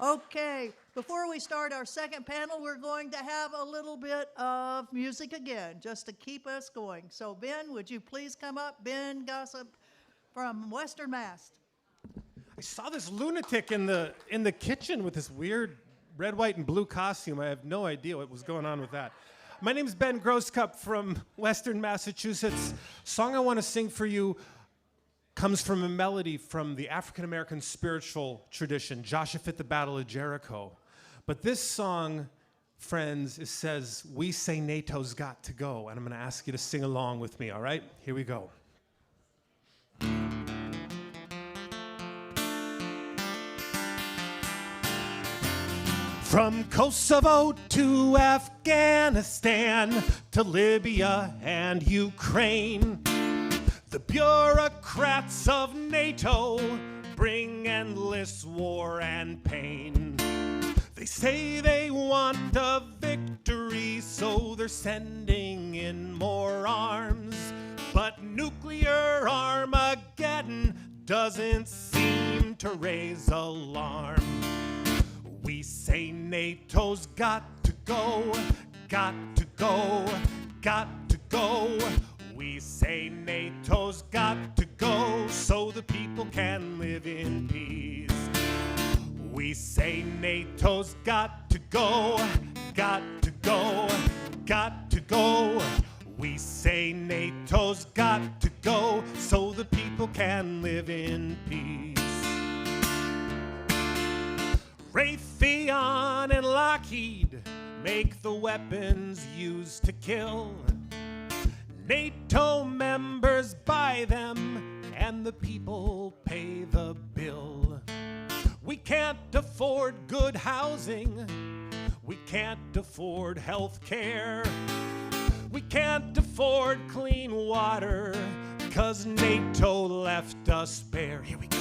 Okay, before we start our second panel, we're going to have a little bit of music again, just to keep us going. So Ben, would you please come up? Ben Gossip from Western Mass. I saw this lunatic in the kitchen with this weird red, white, and blue costume. I have no idea what was going on with that. My name's Ben Grosscup from Western Massachusetts. Song I want to sing for you comes from a melody from the African-American spiritual tradition, Joshua Fit the Battle of Jericho. But this song, friends, it says, "We say NATO's got to go." And I'm going to ask you to sing along with me, all right? Here we go. From Kosovo to Afghanistan to Libya and Ukraine, the bureaucrats of NATO bring endless war and pain. They say they want a victory, so they're sending in more arms. But nuclear Armageddon doesn't seem to raise alarm. We say NATO's got to go, got to go, got to go. We say NATO's got to go so the people can live in peace. We say NATO's got to go, got to go, got to go. We say NATO's got to go so the people can live in peace. Raytheon and Lockheed make the weapons used to kill. NATO members buy them, and the people pay the bill. We can't afford good housing. We can't afford health care. We can't afford clean water, 'cause NATO left us bare. Here we go.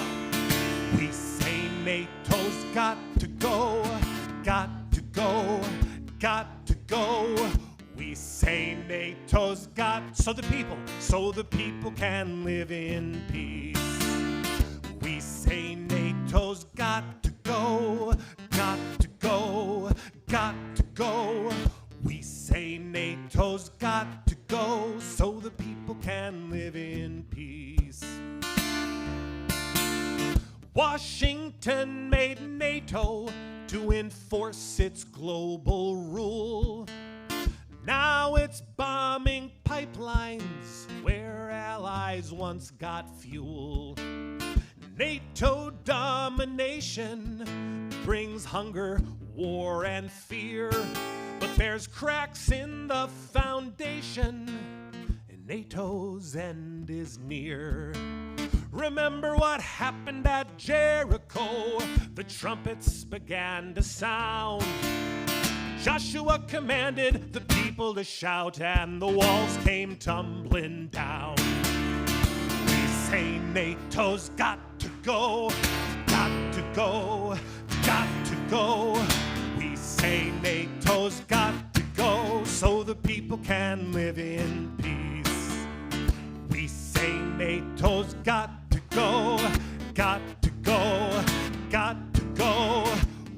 We say NATO's got to go, got to go, got to go. We say NATO's got so the people can live in peace. We say NATO's got to go, got to go, got to go. We say NATO's got to go so the people can live in peace. Washington made NATO to enforce its global rule. Now it's bombing pipelines where allies once got fuel. NATO domination brings hunger, war, and fear. But there's cracks in the foundation, and NATO's end is near. Remember what happened at Jericho? The trumpets began to sound. Joshua commanded the people to shout, and the walls came tumbling down. We say NATO's got to go, got to go, got to go. We say NATO's got to go so the people can live in peace. We say NATO's got to go, got to go, got to go.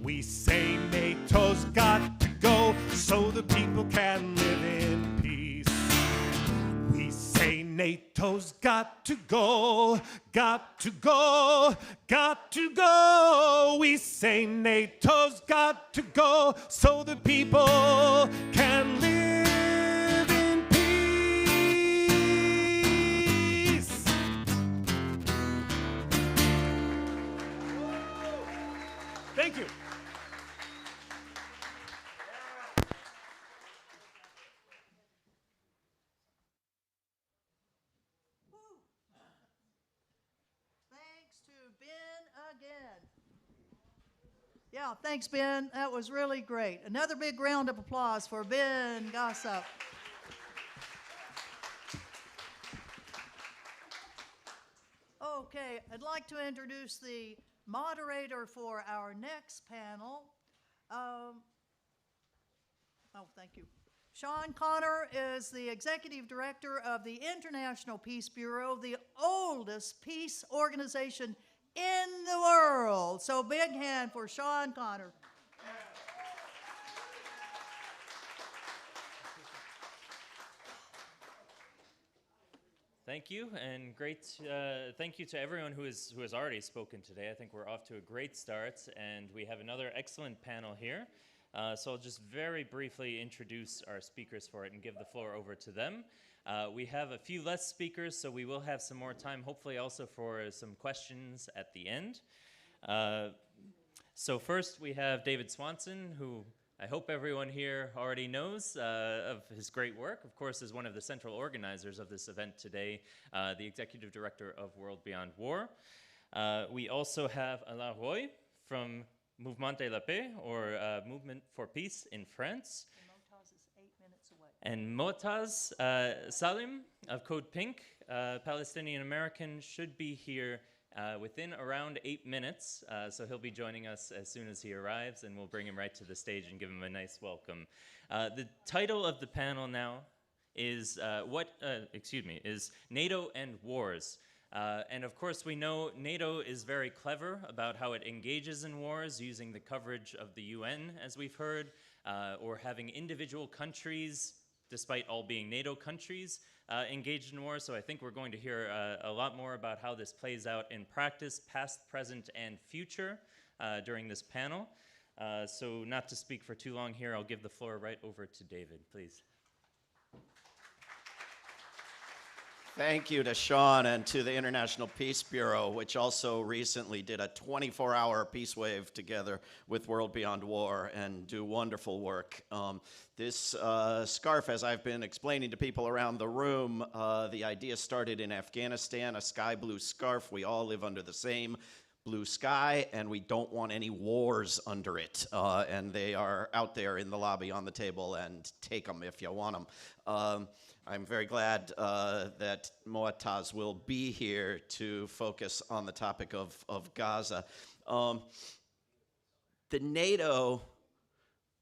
We say NATO's got to go so the people can live in peace. We say NATO's got to go, got to go, got to go. We say NATO's got to go so the people can live in peace. Thank you. Yeah, thanks, Ben. That was really great. Another big round of applause for Ben Gossip. Okay, I'd like to introduce the moderator for our next panel. Thank you. Sean Conner is the Executive Director of the International Peace Bureau, the oldest peace organization in the world. So big hand for Sean Conner. Thank you, and great. Thank you to everyone who has already spoken today. I think we're off to a great start, and we have another excellent panel here. So I'll just very briefly introduce our speakers for it and give the floor over to them. We have a few less speakers, so we will have some more time, hopefully also for some questions at the end. So first we have David Swanson, who I hope everyone here already knows of his great work. Of course, as one of the central organizers of this event today, the executive director of World Beyond War. We also have Alain Rouy from Mouvement de la Paix, or Movement for Peace in France. Moataz is 8 minutes away. And Moataz Salim of Code Pink, Palestinian American, should be here within around 8 minutes, so he'll be joining us as soon as he arrives, and we'll bring him right to the stage and give him a nice welcome. The title of the panel now is is NATO and Wars. And of course, we know NATO is very clever about how it engages in wars, using the coverage of the UN, as we've heard, or having individual countries, despite all being NATO countries, engaged in war. So I think we're going to hear a lot more about how this plays out in practice, past, present, and future during this panel. So not to speak for too long here, I'll give the floor right over to David, please. Thank you to Sean and to the International Peace Bureau, which also recently did a 24-hour peace wave together with World Beyond War and do wonderful work. This scarf, as I've been explaining to people around the room, the idea started in Afghanistan, a sky blue scarf. We all live under the same blue sky, and we don't want any wars under it. And they are out there in the lobby on the table, and take them if you want them. I'm very glad that Moataz will be here to focus on the topic of Gaza. The NATO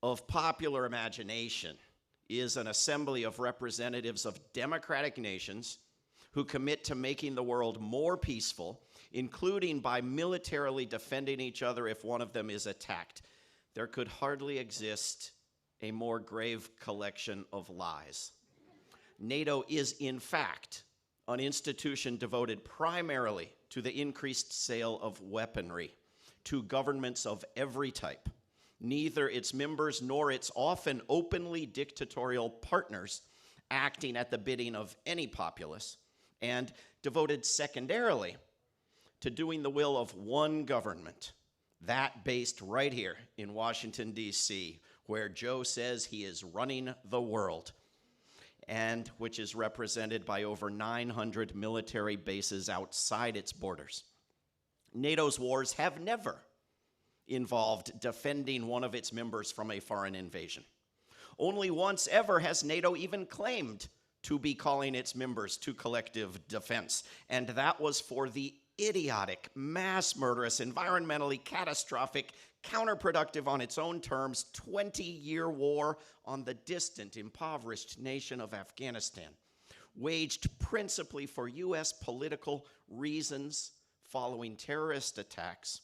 of popular imagination is an assembly of representatives of democratic nations who commit to making the world more peaceful, including by militarily defending each other if one of them is attacked. There could hardly exist a more grave collection of lies. NATO is, in fact, an institution devoted primarily to the increased sale of weaponry to governments of every type. Neither its members nor its often openly dictatorial partners acting at the bidding of any populace, and devoted secondarily to doing the will of one government, that based right here in Washington, D.C., where Joe says he is running the world, and which is represented by over 900 military bases outside its borders. NATO's wars have never involved defending one of its members from a foreign invasion. Only once ever has NATO even claimed to be calling its members to collective defense, and that was for the idiotic, mass murderous, environmentally catastrophic, counterproductive on its own terms, 20-year war on the distant, impoverished nation of Afghanistan, waged principally for U.S. political reasons following terrorist attacks,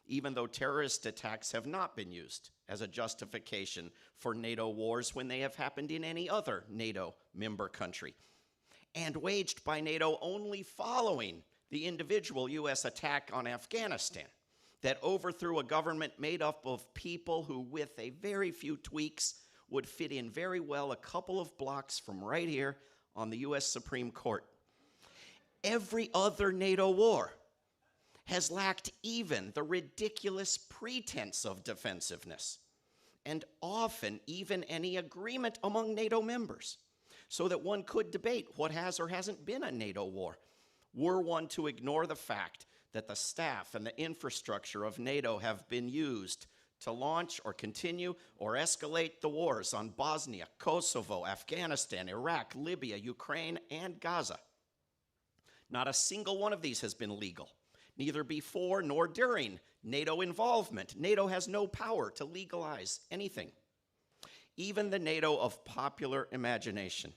even though terrorist attacks have not been used as a justification for NATO wars when they have happened in any other NATO member country, and waged by NATO only following the individual U.S. attack on Afghanistan that overthrew a government made up of people who, with a very few tweaks, would fit in very well a couple of blocks from right here on the U.S. Supreme Court. Every other NATO war has lacked even the ridiculous pretense of defensiveness, and often even any agreement among NATO members, so that one could debate what has or hasn't been a NATO war, were one to ignore the fact that the staff and the infrastructure of NATO have been used to launch or continue or escalate the wars on Bosnia, Kosovo, Afghanistan, Iraq, Libya, Ukraine, and Gaza. Not a single one of these has been legal, neither before nor during NATO involvement. NATO has no power to legalize anything. Even the NATO of popular imagination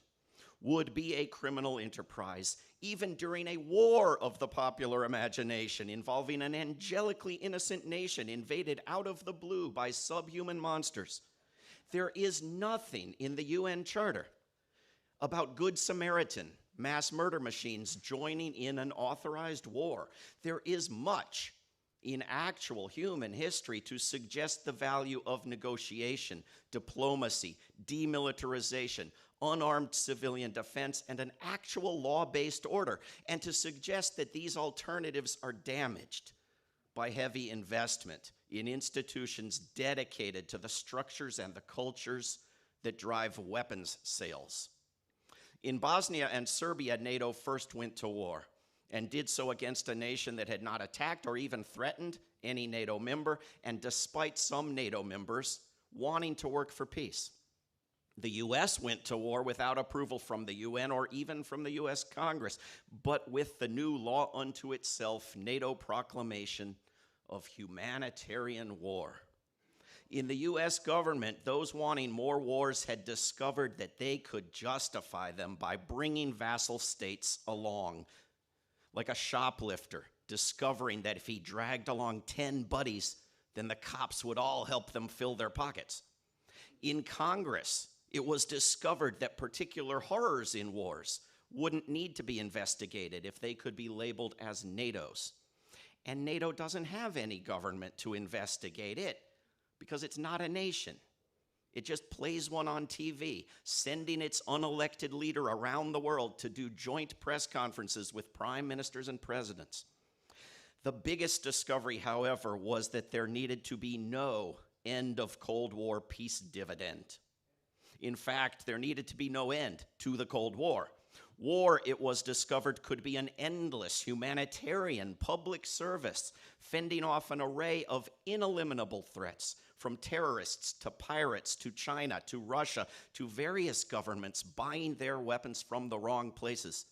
would be a criminal enterprise, even during a war of the popular imagination involving an angelically innocent nation invaded out of the blue by subhuman monsters. There is nothing in the UN Charter about Good Samaritan, mass murder machines joining in an authorized war. There is much in actual human history to suggest the value of negotiation, diplomacy, demilitarization, unarmed civilian defense, and an actual law-based order, and to suggest that these alternatives are damaged by heavy investment in institutions dedicated to the structures and the cultures that drive weapons sales. In Bosnia and Serbia, NATO first went to war and did so against a nation that had not attacked or even threatened any NATO member, and despite some NATO members wanting to work for peace. The U.S. went to war without approval from the UN or even from the U.S. Congress, but with the new law unto itself, NATO proclamation of humanitarian war. In the U.S. government, those wanting more wars had discovered that they could justify them by bringing vassal states along, like a shoplifter discovering that if he dragged along 10 buddies, then the cops would all help them fill their pockets. In Congress, it was discovered that particular horrors in wars wouldn't need to be investigated if they could be labeled as NATO's. And NATO doesn't have any government to investigate it, because it's not a nation. It just plays one on TV, sending its unelected leader around the world to do joint press conferences with prime ministers and presidents. The biggest discovery, however, was that there needed to be no end of Cold War peace dividend. In fact, there needed to be no end to the Cold War. War, it was discovered, could be an endless humanitarian public service, fending off an array of ineliminable threats, from terrorists to pirates to China to Russia to various governments buying their weapons from the wrong places.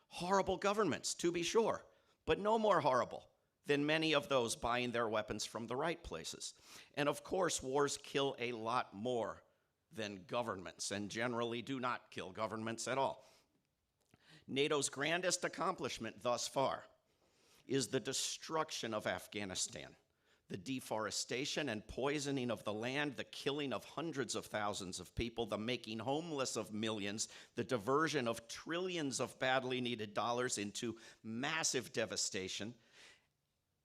Horrible governments, to be sure, but no more horrible than many of those buying their weapons from the right places. And of course, wars kill a lot more than governments, and generally do not kill governments at all. NATO's grandest accomplishment thus far is the destruction of Afghanistan, the deforestation and poisoning of the land, the killing of hundreds of thousands of people, the making homeless of millions, the diversion of trillions of badly needed dollars into massive devastation,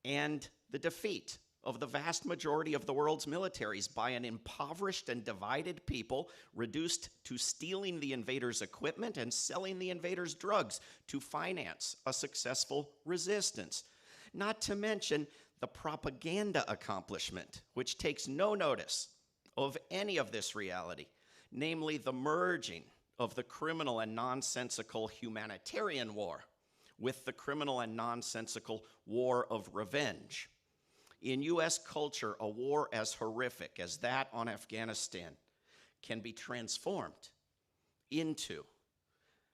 and the defeat of the vast majority of the world's militaries by an impoverished and divided people reduced to stealing the invaders' equipment and selling the invaders' drugs to finance a successful resistance. Not to mention the propaganda accomplishment, which takes no notice of any of this reality, namely the merging of the criminal and nonsensical humanitarian war with the criminal and nonsensical war of revenge. In U.S. culture, a war as horrific as that on Afghanistan can be transformed into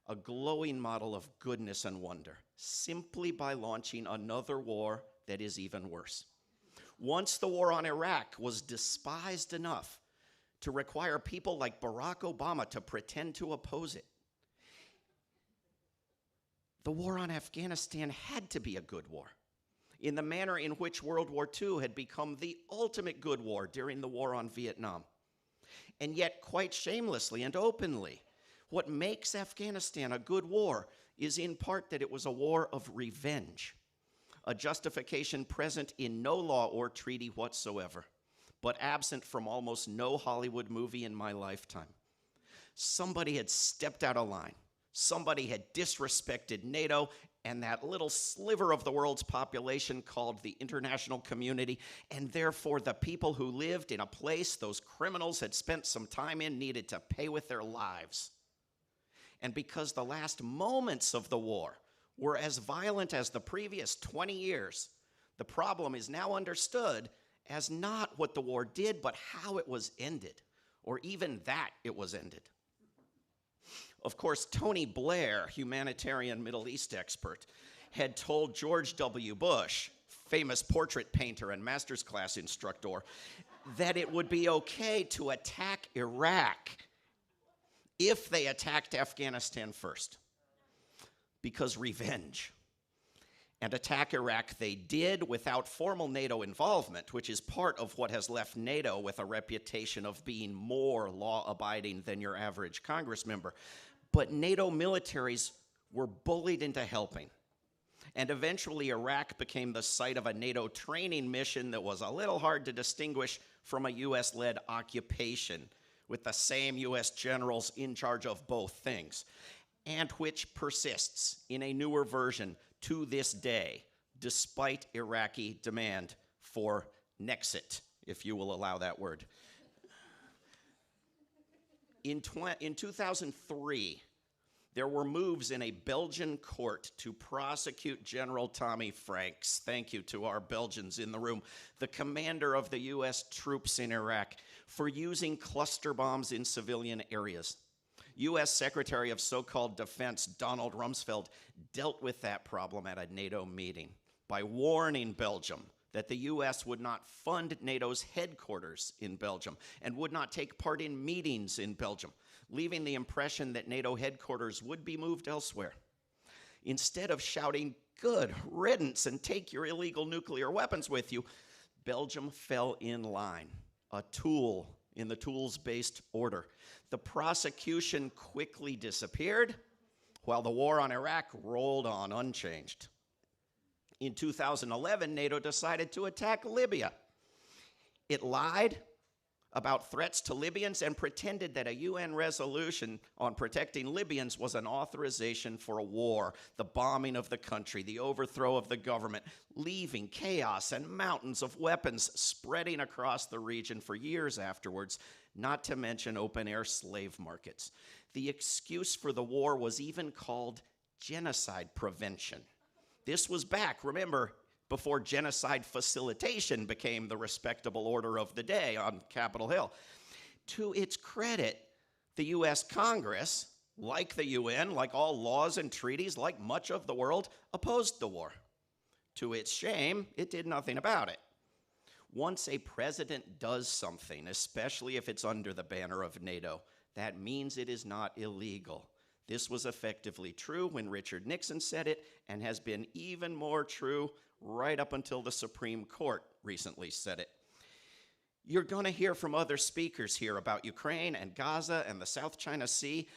a glowing model of goodness and wonder simply by launching another war that is even worse. Once the war on Iraq was despised enough to require people like Barack Obama to pretend to oppose it, the war on Afghanistan had to be a good war, in the manner in which World War II had become the ultimate good war during the war on Vietnam. And yet, quite shamelessly and openly, what makes Afghanistan a good war is in part that it was a war of revenge, a justification present in no law or treaty whatsoever, but absent from almost no Hollywood movie in my lifetime. Somebody had stepped out of line. Somebody had disrespected NATO and that little sliver of the world's population called the international community, and therefore the people who lived in a place those criminals had spent some time in needed to pay with their lives. And because the last moments of the war were as violent as the previous 20 years, the problem is now understood as not what the war did, but how it was ended, or even that it was ended. Of course, Tony Blair, humanitarian Middle East expert, had told George W. Bush, famous portrait painter and master's class instructor, that it would be okay to attack Iraq if they attacked Afghanistan first, because revenge. And attack Iraq they did without formal NATO involvement, which is part of what has left NATO with a reputation of being more law-abiding than your average Congress member. But NATO militaries were bullied into helping. And eventually Iraq became the site of a NATO training mission that was a little hard to distinguish from a US-led occupation, with the same US generals in charge of both things, and which persists in a newer version to this day, despite Iraqi demand for Nexit, if you will allow that word. In 2003, there were moves in a Belgian court to prosecute General Tommy Franks, thank you to our Belgians in the room, the commander of the US troops in Iraq, for using cluster bombs in civilian areas. US Secretary of so-called Defense Donald Rumsfeld dealt with that problem at a NATO meeting by warning Belgium that the US would not fund NATO's headquarters in Belgium and would not take part in meetings in Belgium, leaving the impression that NATO headquarters would be moved elsewhere. Instead of shouting, "Good riddance and take your illegal nuclear weapons with you," Belgium fell in line, a tool in the tools-based order. The prosecution quickly disappeared, while the war on Iraq rolled on unchanged. In 2011, NATO decided to attack Libya. It lied about threats to Libyans and pretended that a UN resolution on protecting Libyans was an authorization for a war, the bombing of the country, the overthrow of the government, leaving chaos and mountains of weapons spreading across the region for years afterwards, not to mention open-air slave markets. The excuse for the war was even called genocide prevention. This was back, remember, before genocide facilitation became the respectable order of the day on Capitol Hill. To its credit, the US Congress, like the UN, like all laws and treaties, like much of the world, opposed the war. To its shame, it did nothing about it. Once a president does something, especially if it's under the banner of NATO, that means it is not illegal. This was effectively true when Richard Nixon said it, and has been even more true right up until the Supreme Court recently said it. You're going to hear from other speakers here about Ukraine and Gaza and the South China Sea.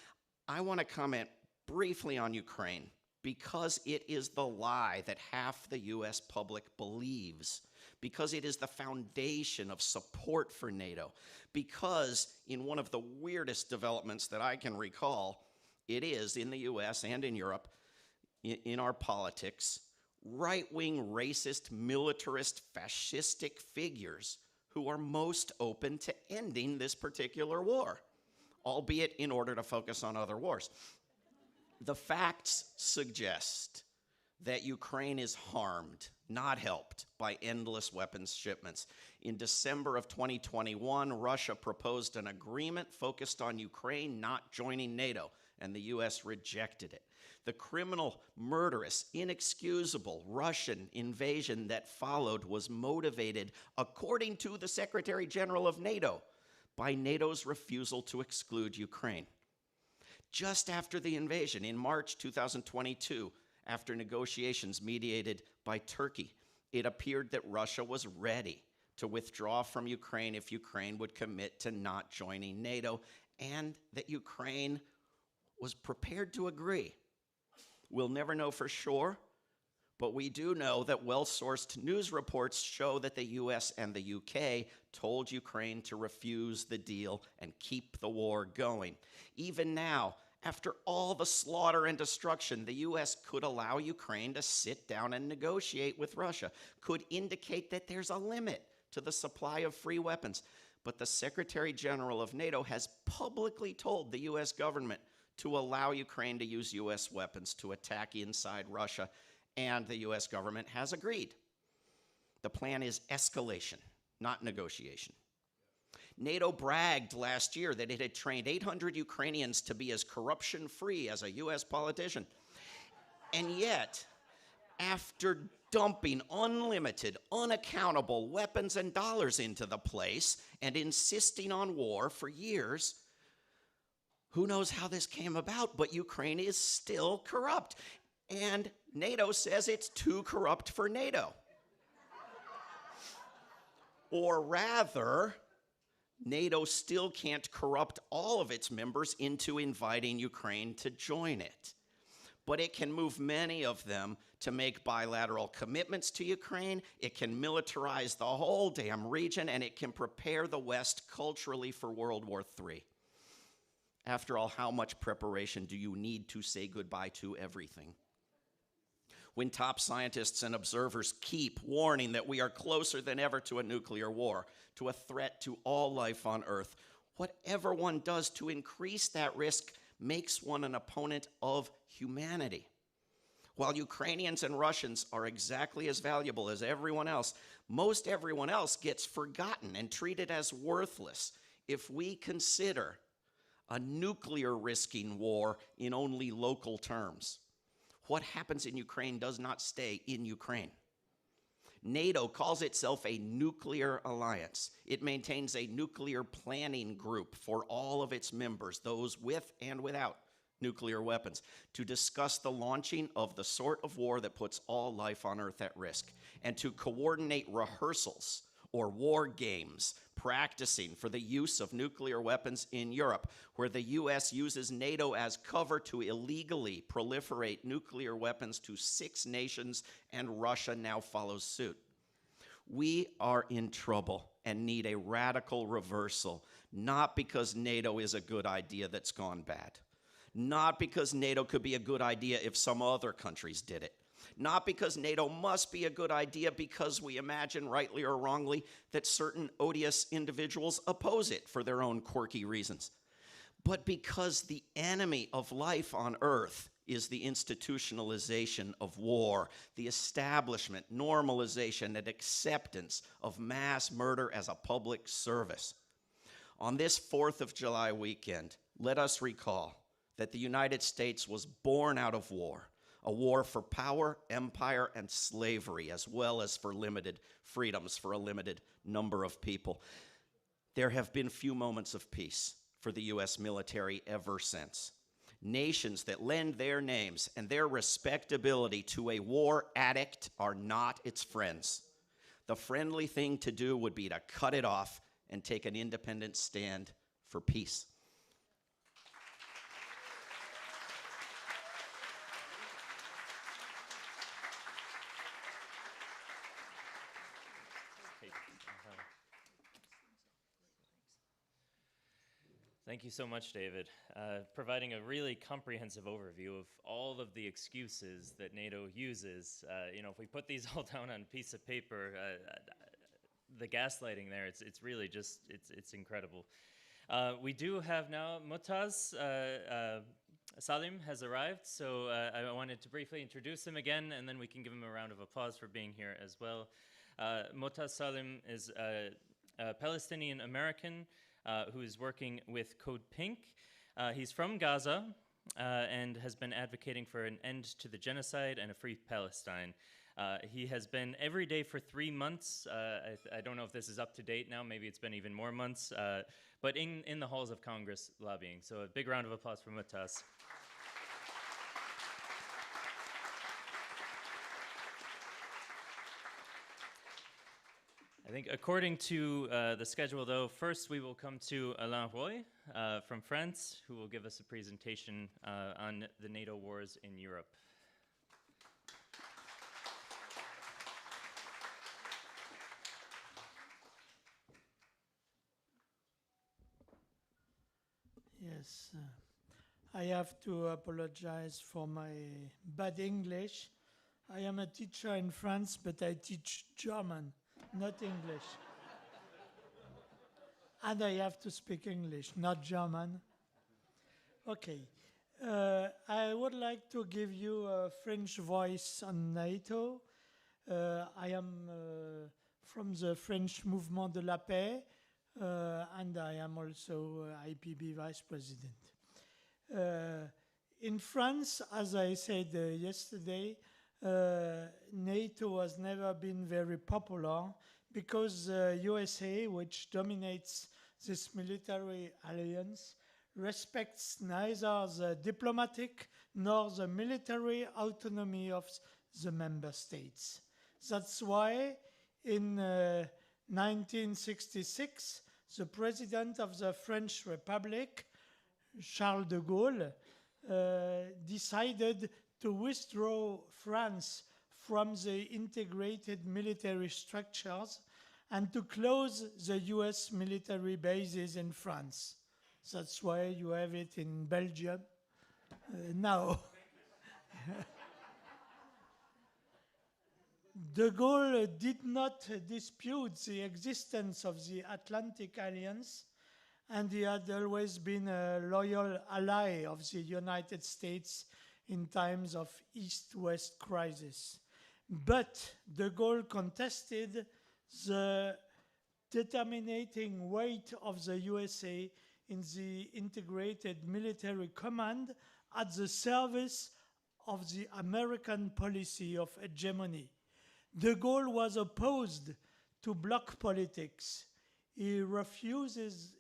I want to comment briefly on Ukraine because it is the lie that half the US public believes, because it is the foundation of support for NATO, because in one of the weirdest developments that I can recall, it is in the US and in Europe, in our politics, right-wing, racist, militarist, fascistic figures who are most open to ending this particular war, albeit in order to focus on other wars. The facts suggest that Ukraine is harmed, not helped, by endless weapons shipments. In December of 2021, Russia proposed an agreement focused on Ukraine not joining NATO, and the US rejected it. The criminal, murderous, inexcusable Russian invasion that followed was motivated, according to the Secretary General of NATO, by NATO's refusal to exclude Ukraine. Just after the invasion, in March 2022, after negotiations mediated by Turkey, it appeared that Russia was ready to withdraw from Ukraine if Ukraine would commit to not joining NATO, and that Ukraine was prepared to agree. We'll never know for sure, but we do know that well-sourced news reports show that the US and the UK told Ukraine to refuse the deal and keep the war going. Even now, after all the slaughter and destruction, the US could allow Ukraine to sit down and negotiate with Russia, could indicate that there's a limit to the supply of free weapons. But the Secretary General of NATO has publicly told the US government to allow Ukraine to use US weapons to attack inside Russia, and the US government has agreed. The plan is escalation, not negotiation. NATO bragged last year that it had trained 800 Ukrainians to be as corruption-free as a US politician. And yet, after dumping unlimited, unaccountable weapons and dollars into the place and insisting on war for years, Who knows how this came about, but Ukraine is still corrupt. And NATO says it's too corrupt for NATO. Or rather, NATO still can't corrupt all of its members into inviting Ukraine to join it. But it can move many of them to make bilateral commitments to Ukraine. It can militarize the whole damn region, and it can prepare the West culturally for World War III. After all, how much preparation do you need to say goodbye to everything? When top scientists and observers keep warning that we are closer than ever to a nuclear war, to a threat to all life on Earth, whatever one does to increase that risk makes one an opponent of humanity. While Ukrainians and Russians are exactly as valuable as everyone else, most everyone else gets forgotten and treated as worthless if we consider a nuclear-risking war in only local terms. What happens in Ukraine does not stay in Ukraine. NATO calls itself a nuclear alliance. It maintains a nuclear planning group for all of its members, those with and without nuclear weapons, to discuss the launching of the sort of war that puts all life on Earth at risk, and to coordinate rehearsals or war games practicing for the use of nuclear weapons in Europe, where the US uses NATO as cover to illegally proliferate nuclear weapons to 6 nations, and Russia now follows suit. We are in trouble and need a radical reversal, not because NATO is a good idea that's gone bad, not because NATO could be a good idea if some other countries did it, not because NATO must be a good idea because we imagine, rightly or wrongly, that certain odious individuals oppose it for their own quirky reasons, but because the enemy of life on Earth is the institutionalization of war, the establishment, normalization, and acceptance of mass murder as a public service. On this 4th of July weekend, let us recall that the United States was born out of war, a war for power, empire, and slavery, as well as for limited freedoms for a limited number of people. There have been few moments of peace for the U.S. military ever since. Nations that lend their names and their respectability to a war addict are not its friends. The friendly thing to do would be to cut it off and take an independent stand for peace. Thank you so much, David, providing a really comprehensive overview of all of the excuses that NATO uses. If we put these all down on a piece of paper, the gaslighting there, it's really just, it's incredible. We do have now Moataz. Salim has arrived, so I wanted to briefly introduce him again, and then we can give him a round of applause for being here as well. Moataz Salim is a Palestinian American who is working with Code Pink. He's from Gaza and has been advocating for an end to the genocide and a free Palestine. He has been every day for 3 months. I don't know if this is up to date now. Maybe it's been even more months. But in the halls of Congress lobbying. So a big round of applause for Moataz. I think according to the schedule, though, first we will come to Alain Rouy from France, who will give us a presentation on the NATO wars in Europe. Yes, I have to apologize for my bad English. I am a teacher in France, but I teach German, not English. And I have to speak English, not German. Okay. I would like to give you a French voice on NATO. I am from the French Mouvement de la Paix, and I am also IPB Vice President. In France, as I said yesterday, NATO has never been very popular because USA, which dominates this military alliance, respects neither the diplomatic nor the military autonomy of the member states. That's why in 1966, the president of the French Republic, Charles de Gaulle, decided to withdraw France from the integrated military structures and to close the US military bases in France. That's why you have it in Belgium now. De Gaulle did not dispute the existence of the Atlantic Alliance, and he had always been a loyal ally of the United States in times of East-West crisis. But de Gaulle contested the determining weight of the USA in the integrated military command at the service of the American policy of hegemony. De Gaulle was opposed to bloc politics. He refused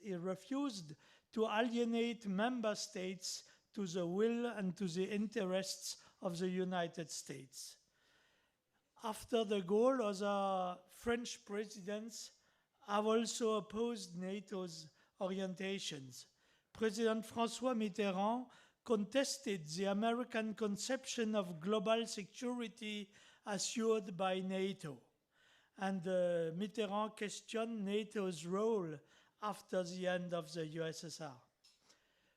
to alienate member states to the will and to the interests of the United States. After de Gaulle, other French presidents have also opposed NATO's orientations. President François Mitterrand contested the American conception of global security assured by NATO. And Mitterrand questioned NATO's role after the end of the USSR.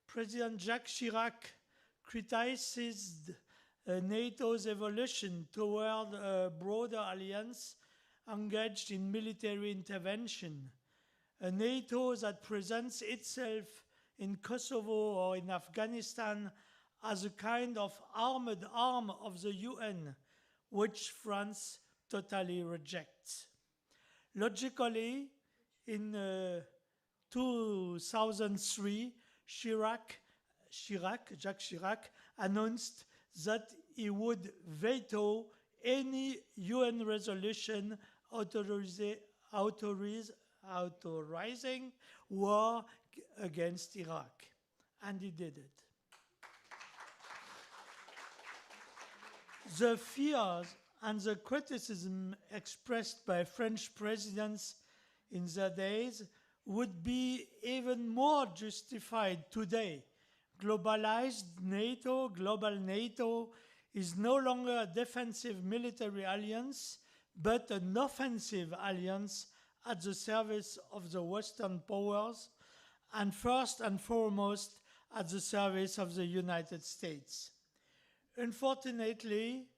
President Jacques Chirac criticized NATO's evolution toward a broader alliance engaged in military intervention. A NATO that presents itself in Kosovo or in Afghanistan as a kind of armored arm of the UN, which France totally rejects. Logically, in 2003, Jacques Chirac announced that he would veto any UN resolution authorizing war against Iraq. And he did it. The fears and the criticism expressed by French presidents in their days would be even more justified today. Global NATO is no longer a defensive military alliance, but an offensive alliance at the service of the Western powers, and first and foremost at the service of the United States. Unfortunately,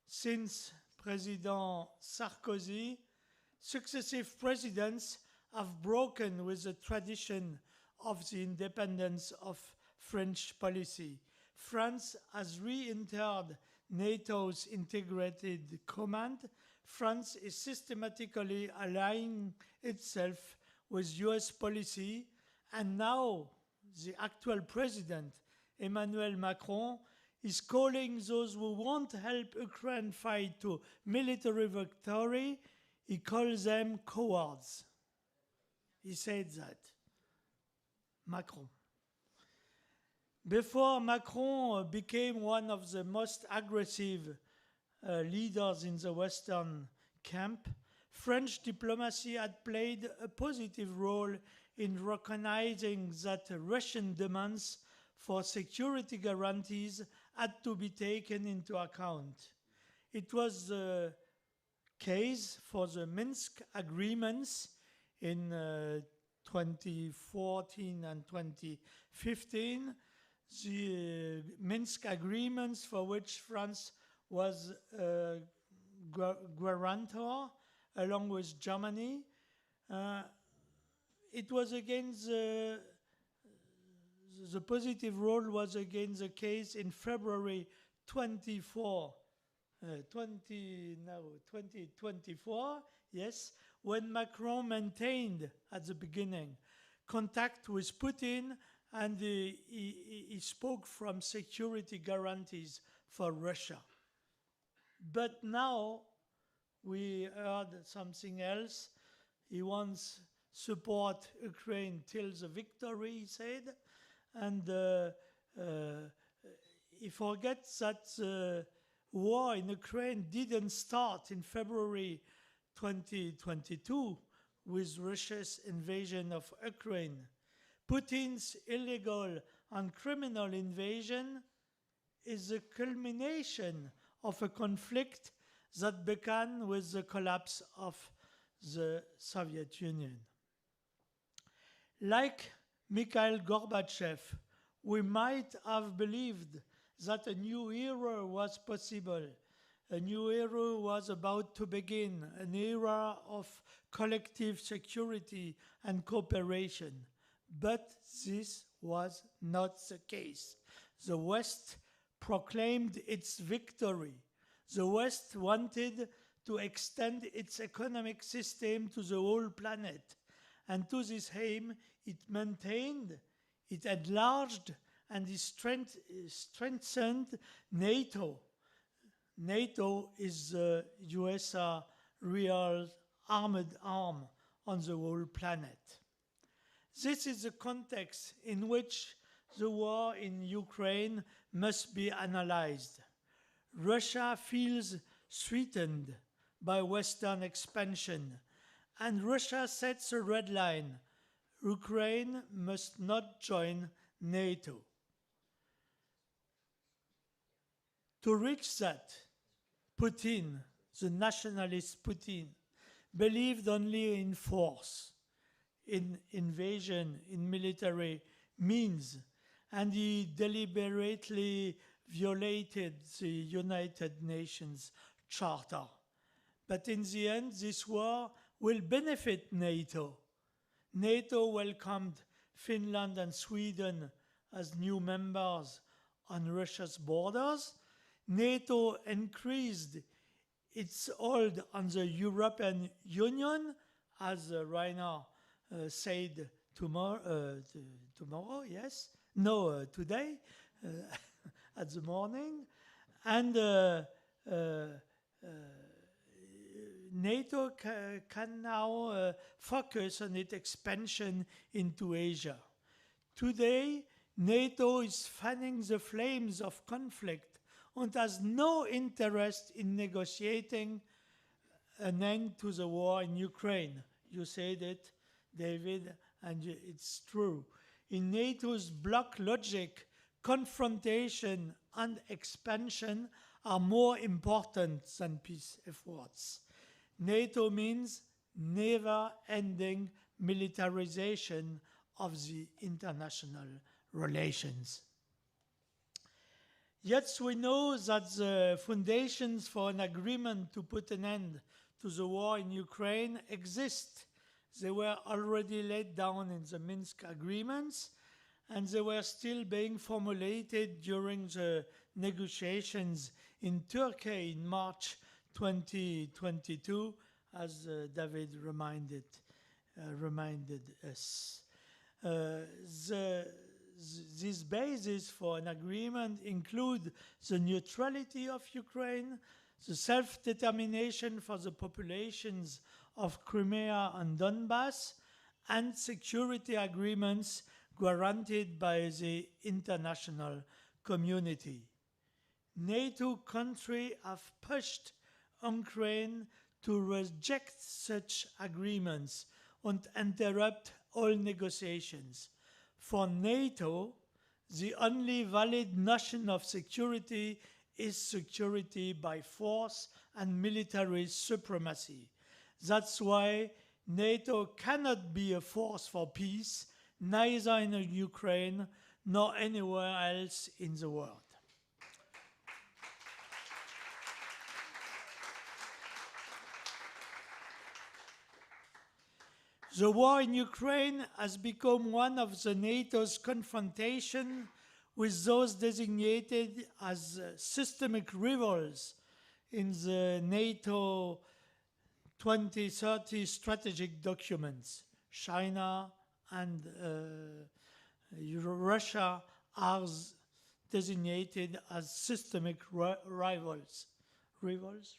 since President Sarkozy, successive presidents have broken with the tradition of the independence of French policy. France has re-entered NATO's integrated command. France is systematically aligning itself with US policy, and now the actual president, Emmanuel Macron, is calling those who won't help Ukraine fight to military victory, he calls them cowards. He said that. Macron. Before Macron became one of the most aggressive leaders in the Western camp, French diplomacy had played a positive role in recognizing that Russian demands for security guarantees had to be taken into account. It was the case for the Minsk agreements in 2014 and 2015, the Minsk agreements for which France was a guarantor along with Germany. It was against the positive role was again the case in February 2024, yes, when Macron maintained at the beginning contact with Putin, and he spoke from security guarantees for Russia. But now we heard something else. He wants support Ukraine till the victory, he said, And he forgets that the war in Ukraine didn't start in February 2022 with Russia's invasion of Ukraine. Putin's illegal and criminal invasion is the culmination of a conflict that began with the collapse of the Soviet Union. Like Mikhail Gorbachev, we might have believed that a new era was possible. A new era was about to begin, an era of collective security and cooperation. But this was not the case. The West proclaimed its victory. The West wanted to extend its economic system to the whole planet. And to this aim, it maintained, it enlarged, and it strengthened NATO. NATO is the USA real armored arm on the whole planet. This is the context in which the war in Ukraine must be analyzed. Russia feels threatened by Western expansion, and Russia sets a red line. Ukraine must not join NATO. To reach that, Putin, the nationalist Putin, believed only in force, in invasion, in military means, and he deliberately violated the United Nations Charter. But in the end, this war will benefit NATO. NATO welcomed Finland and Sweden as new members on Russia's borders. NATO increased its hold on the European Union, as Rainer said tomorrow, yes? No, today, at the morning. And NATO can now focus on its expansion into Asia. Today, NATO is fanning the flames of conflict and has no interest in negotiating an end to the war in Ukraine. You said it, David, and it's true. In NATO's bloc logic, confrontation and expansion are more important than peace efforts. NATO means never-ending militarization of the international relations. Yet we know that the foundations for an agreement to put an end to the war in Ukraine exist. They were already laid down in the Minsk agreements, and they were still being formulated during the negotiations in Turkey in March 2022, as David reminded us. These bases for an agreement include the neutrality of Ukraine, the self-determination for the populations of Crimea and Donbass, and security agreements guaranteed by the international community. NATO countries have pushed Ukraine to reject such agreements and interrupt all negotiations. For NATO, the only valid notion of security is security by force and military supremacy. That's why NATO cannot be a force for peace, neither in Ukraine nor anywhere else in the world. The war in Ukraine has become one of the NATO's confrontation with those designated as systemic rivals in the NATO 2030 strategic documents. China and Russia are designated as systemic rivals. Rivals.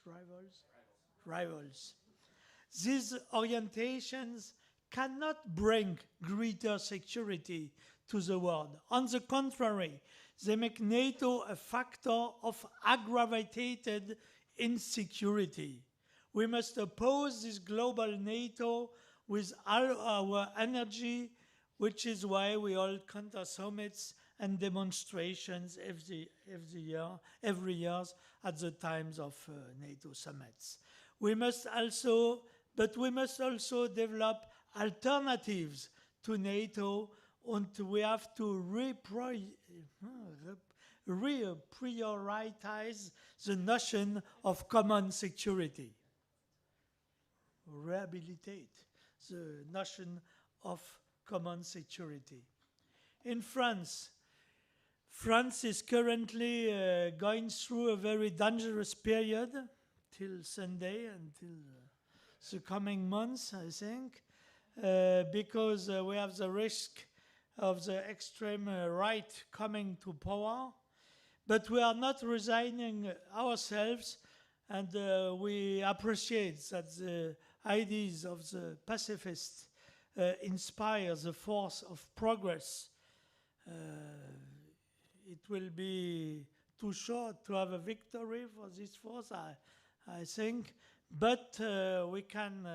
These orientations cannot bring greater security to the world. On the contrary, they make NATO a factor of aggravated insecurity. We must oppose this global NATO with all our energy, which is why we hold counter summits and demonstrations every year at the times of NATO summits. We must also develop alternatives to NATO, and we have to reprioritize the notion of common security. Rehabilitate the notion of common security. In France is currently going through a very dangerous period till Sunday, until the coming months, I think, because we have the risk of the extreme right coming to power. But we are not resigning ourselves, and we appreciate that the ideas of the pacifists inspire the force of progress. It will be too short to have a victory for this force, I think, but we can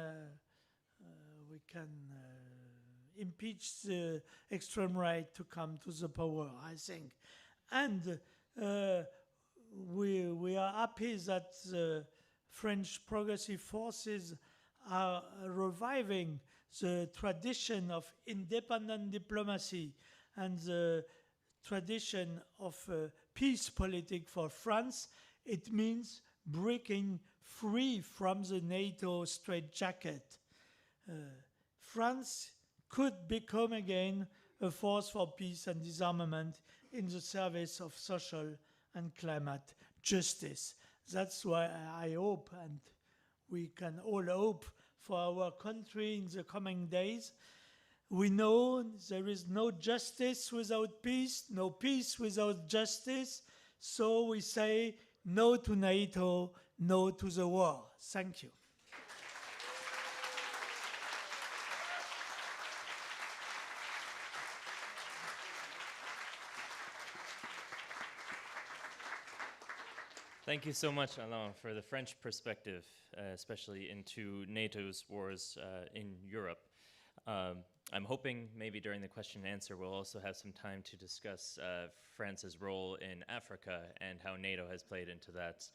impeach the extreme right to come to the power, I think. And we are happy that the French progressive forces are reviving the tradition of independent diplomacy and the tradition of peace politics for France. It means breaking free from the NATO straitjacket. France could become again a force for peace and disarmament in the service of social and climate justice. That's why I hope, and we can all hope for our country in the coming days. We know there is no justice without peace, no peace without justice. So we say no to NATO, no to the war. Thank you. Thank you so much, Alain, for the French perspective, especially into NATO's wars in Europe. I'm hoping maybe during the question and answer we'll also have some time to discuss France's role in Africa and how NATO has played into that.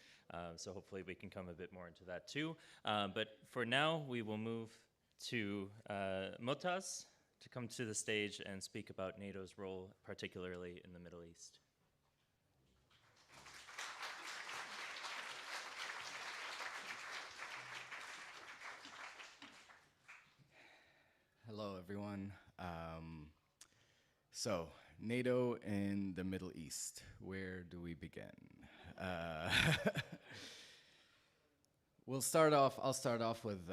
So hopefully we can come a bit more into that too. But for now, we will move to Moataz to come to the stage and speak about NATO's role, particularly in the Middle East. Hello, everyone. So, NATO in the Middle East. Where do we begin? I'll start off with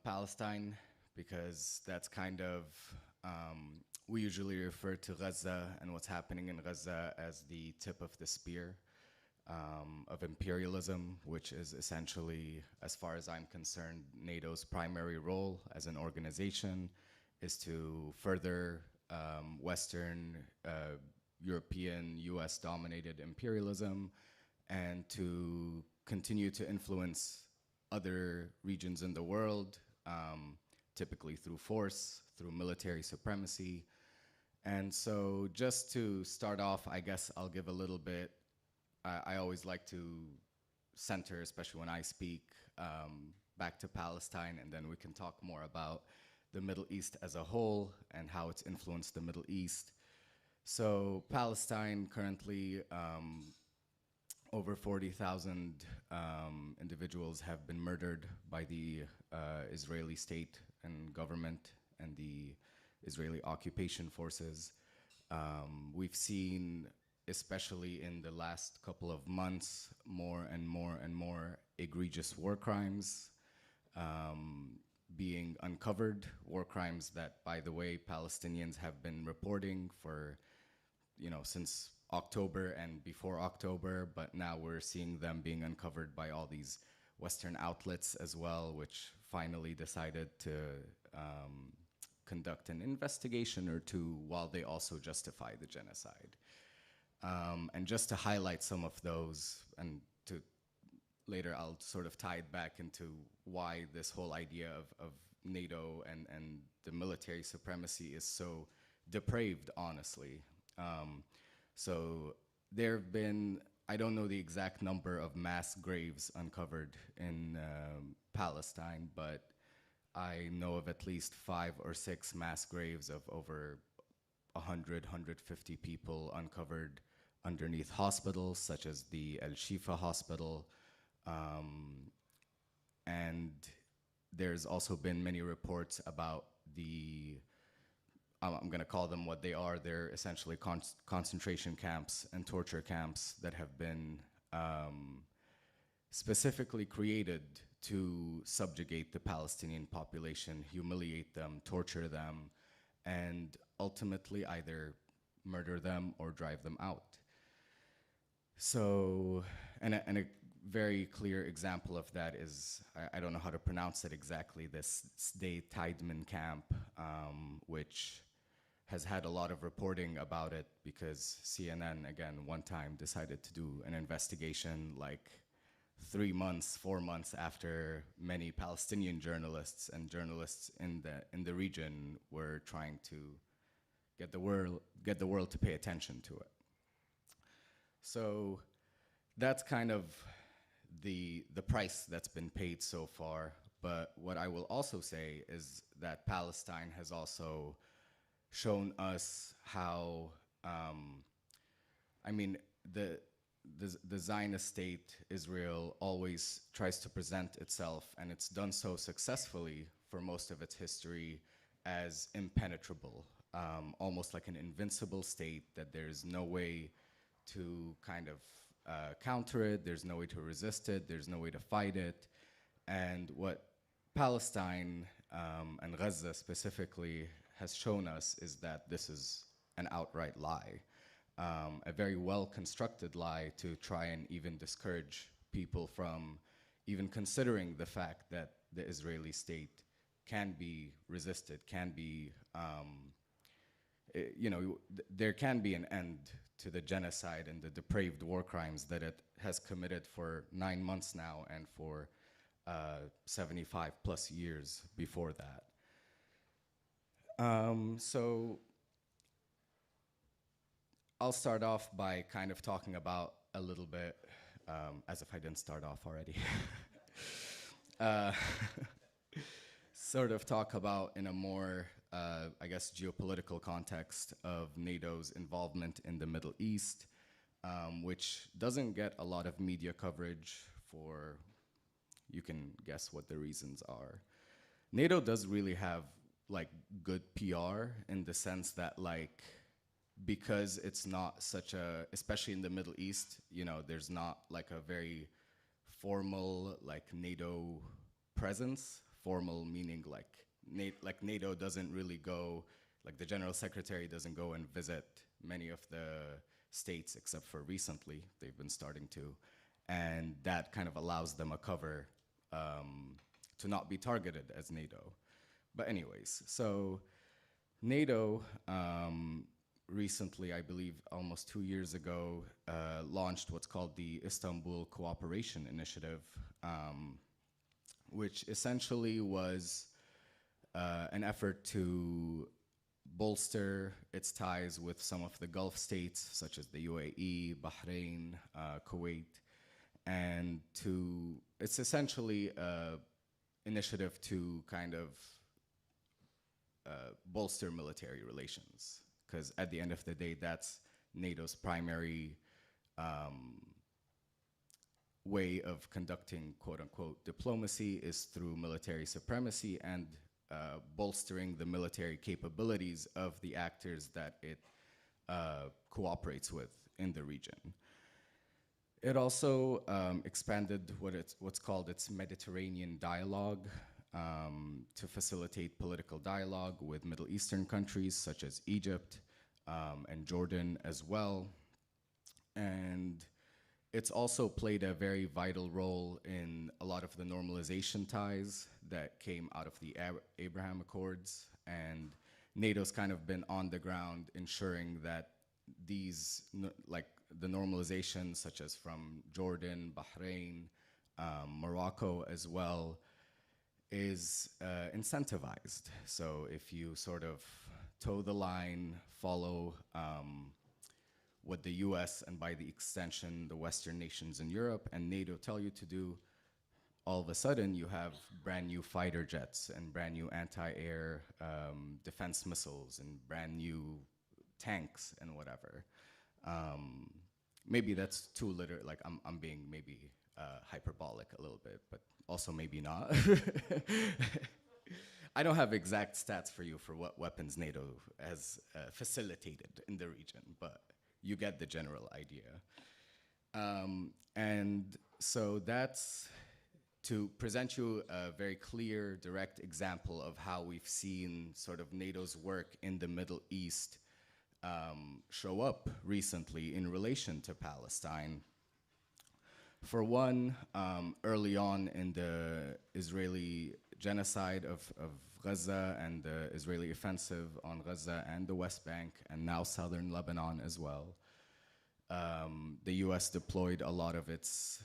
Palestine, because that's kind of, we usually refer to Gaza and what's happening in Gaza as the tip of the spear of imperialism, which is essentially, as far as I'm concerned, NATO's primary role as an organization is to further Western, European, US-dominated imperialism, and to continue to influence other regions in the world, typically through force, through military supremacy. And so just to start off, I guess I'll give a little bit, I always like to center, especially when I speak, back to Palestine, and then we can talk more about the Middle East as a whole and how it's influenced the Middle East. So Palestine currently, over 40,000 individuals have been murdered by the Israeli state and government and the Israeli occupation forces. We've seen, especially in the last couple of months, more and more egregious war crimes being uncovered, war crimes that, by the way, Palestinians have been reporting for, since October and before October, but now we're seeing them being uncovered by all these Western outlets as well, which finally decided to conduct an investigation or two while they also justify the genocide. And just to highlight some of those, and to later I'll sort of tie it back into why this whole idea of NATO and the military supremacy is so depraved, honestly. So there have been, I don't know the exact number of mass graves uncovered in Palestine, but I know of at least 5 or 6 mass graves of over 100, 150 people uncovered underneath hospitals, such as the El Shifa hospital. And there's also been many reports about the, I'm going to call them what they are. They're essentially concentration camps and torture camps that have been specifically created to subjugate the Palestinian population, humiliate them, torture them, and ultimately either murder them or drive them out. So, and a very clear example of that is, I don't know how to pronounce it exactly, this Sde Tideman camp, which has had a lot of reporting about it because CNN, again, one time decided to do an investigation like 3 months, 4 months after many Palestinian journalists and journalists in the region were trying to get the world to pay attention to it. So that's kind of the price that's been paid so far. But what I will also say is that Palestine has also shown us how, I mean, the Zionist state, Israel, always tries to present itself, and it's done so successfully for most of its history, as impenetrable, almost like an invincible state that there's no way to kind of counter it, there's no way to resist it, there's no way to fight it. And what Palestine and Gaza specifically has shown us is that this is an outright lie. A very well-constructed lie to try and even discourage people from even considering the fact that the Israeli state can be resisted, can be, there can be an end to the genocide and the depraved war crimes that it has committed for 9 months now and for 75 plus years before that. So I'll start off by kind of talking about a little bit, as if I didn't start off already. Sort of talk about in a more, I guess, geopolitical context of NATO's involvement in the Middle East, which doesn't get a lot of media coverage for, you can guess what the reasons are. NATO does really have like good PR in the sense that like, because it's not such a, especially in the Middle East, you know, there's not like a very formal like NATO presence, formal meaning like NATO doesn't really go, like the General Secretary doesn't go and visit many of the states except for recently, they've been starting to, and that kind of allows them a cover to not be targeted as NATO. But anyways, so NATO recently, I believe almost 2 years ago, launched what's called the Istanbul Cooperation Initiative, which essentially was an effort to bolster its ties with some of the Gulf states, such as the UAE, Bahrain, Kuwait, and it's essentially an initiative to kind of bolster military relations, because at the end of the day, that's NATO's primary way of conducting quote-unquote diplomacy is through military supremacy and bolstering the military capabilities of the actors that it cooperates with in the region. It also expanded what's called its Mediterranean dialogue to facilitate political dialogue with Middle Eastern countries such as Egypt and Jordan as well. And it's also played a very vital role in a lot of the normalization ties that came out of the Abraham Accords, and NATO's kind of been on the ground ensuring that these, like the normalizations such as from Jordan, Bahrain, Morocco as well, is incentivized. So if you sort of toe the line, follow what the US and by the extension the Western nations in Europe and NATO tell you to do, all of a sudden you have brand new fighter jets and brand new anti-air defense missiles and brand new tanks and whatever. Maybe that's too literal, like I'm being maybe hyperbolic a little bit, but also maybe not. I don't have exact stats for you for what weapons NATO has facilitated in the region, but you get the general idea. And so that's to present you a very clear, direct example of how we've seen sort of NATO's work in the Middle East show up recently in relation to Palestine. For one, early on in the Israeli genocide of Gaza and the Israeli offensive on Gaza and the West Bank and now southern Lebanon as well, the US deployed a lot of its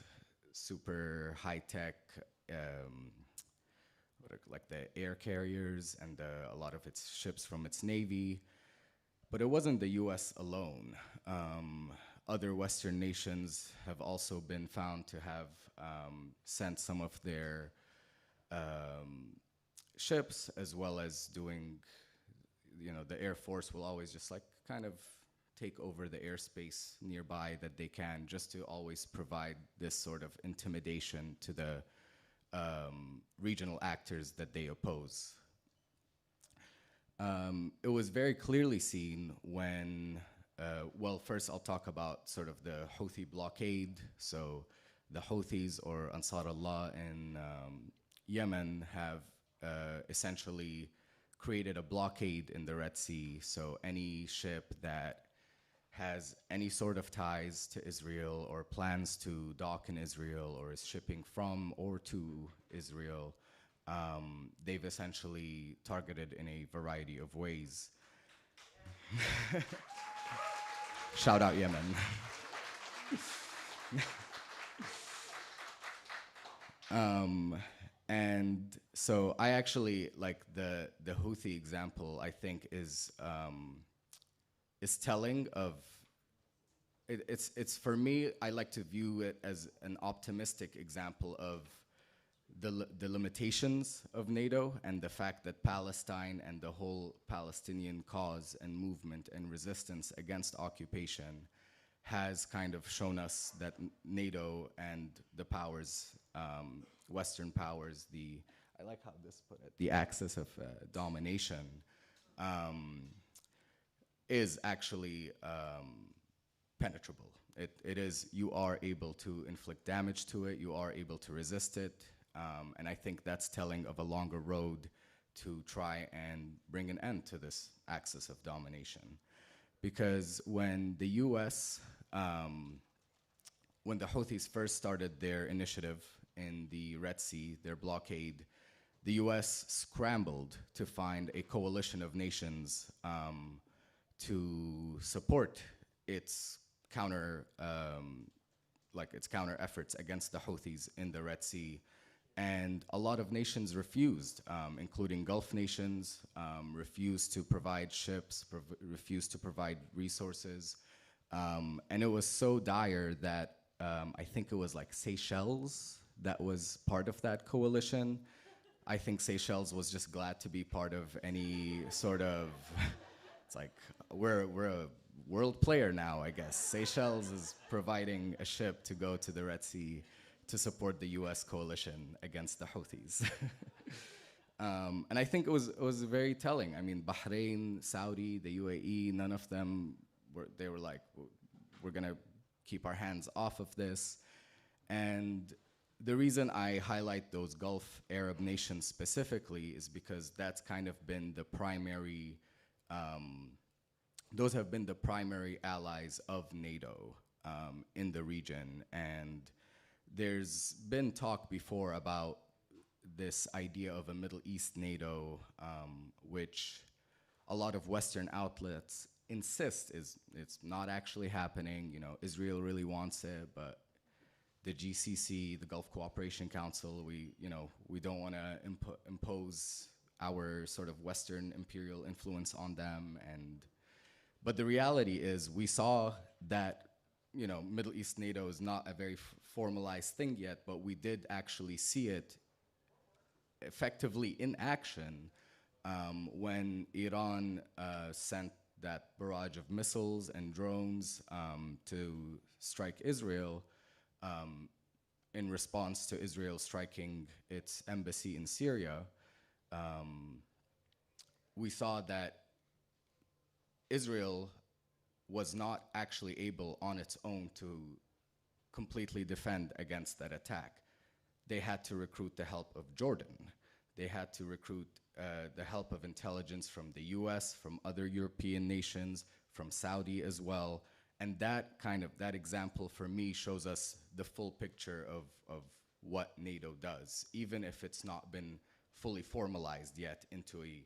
super high-tech, like the air carriers and a lot of its ships from its navy. But it wasn't the US alone. Other Western nations have also been found to have sent some of their ships, as well as doing, the Air Force will always just like kind of take over the airspace nearby that they can, just to always provide this sort of intimidation to the regional actors that they oppose. It was very clearly seen when, well, first I'll talk about sort of the Houthi blockade. So the Houthis, or Ansar Allah in Yemen, have essentially created a blockade in the Red Sea. So any ship that has any sort of ties to Israel or plans to dock in Israel or is shipping from or to Israel, they've essentially targeted in a variety of ways. Shout out Yemen. And so I actually like the Houthi example. I think is telling of. It's for me. I like to view it as an optimistic example of the limitations of NATO and the fact that Palestine and the whole Palestinian cause and movement and resistance against occupation has kind of shown us that NATO and the powers, Western powers, I like how this put it, the axis of domination is actually penetrable. It is, you are able to inflict damage to it, you are able to resist it, and I think that's telling of a longer road to try and bring an end to this axis of domination. Because when the US, when the Houthis first started their initiative in the Red Sea, their blockade, the US scrambled to find a coalition of nations to support its counter efforts against the Houthis in the Red Sea. And a lot of nations refused, including Gulf nations, refused to provide ships, refused to provide resources. And it was so dire that I think it was like Seychelles that was part of that coalition. I think Seychelles was just glad to be part of any sort of, it's like, we're a world player now, I guess. Seychelles is providing a ship to go to the Red Sea to support the US coalition against the Houthis. And I think it was very telling. I mean, Bahrain, Saudi, the UAE, none of them they were like, we're gonna keep our hands off of this. And the reason I highlight those Gulf Arab nations specifically is because that's kind of been the primary, those have been the primary allies of NATO in the region. And there's been talk before about this idea of a Middle East NATO, which a lot of Western outlets insist it's not actually happening. You know, Israel really wants it, but the GCC, the Gulf Cooperation Council, we don't want to impose our sort of Western imperial influence on them. But the reality is, we saw that, you know, Middle East NATO is not a very formalized thing yet, but we did actually see it effectively in action when Iran sent that barrage of missiles and drones to strike Israel in response to Israel striking its embassy in Syria. We saw that Israel was not actually able on its own to completely defend against that attack. They had to recruit the help of Jordan. They had to recruit the help of intelligence from the US, from other European nations, from Saudi as well. And that example for me shows us the full picture of what NATO does, even if it's not been fully formalized yet into a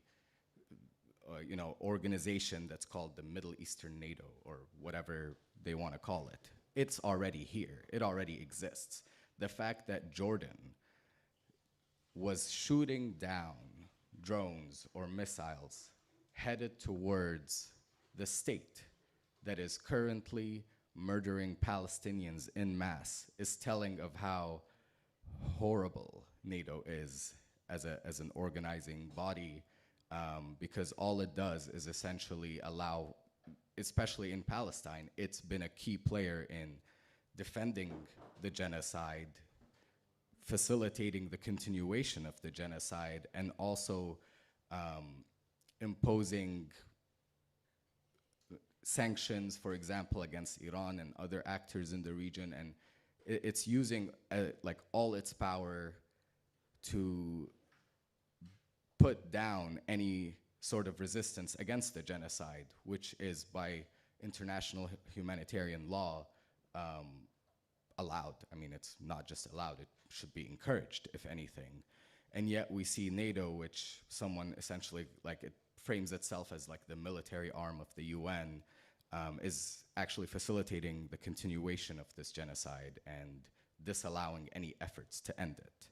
organization that's called the Middle Eastern NATO, or whatever they want to call it. It's already here. It already exists. The fact that Jordan was shooting down drones or missiles headed towards the state that is currently murdering Palestinians en masse is telling of how horrible NATO is as an organizing body, because all it does is essentially allow, especially in Palestine, it's been a key player in defending the genocide, facilitating the continuation of the genocide, and also imposing sanctions, for example, against Iran and other actors in the region. And it's using like all its power to put down any sort of resistance against the genocide, which is by international humanitarian law allowed. I mean, it's not just allowed, it should be encouraged, if anything. And yet we see NATO, which someone essentially, like, it frames itself as like the military arm of the UN, is actually facilitating the continuation of this genocide and disallowing any efforts to end it.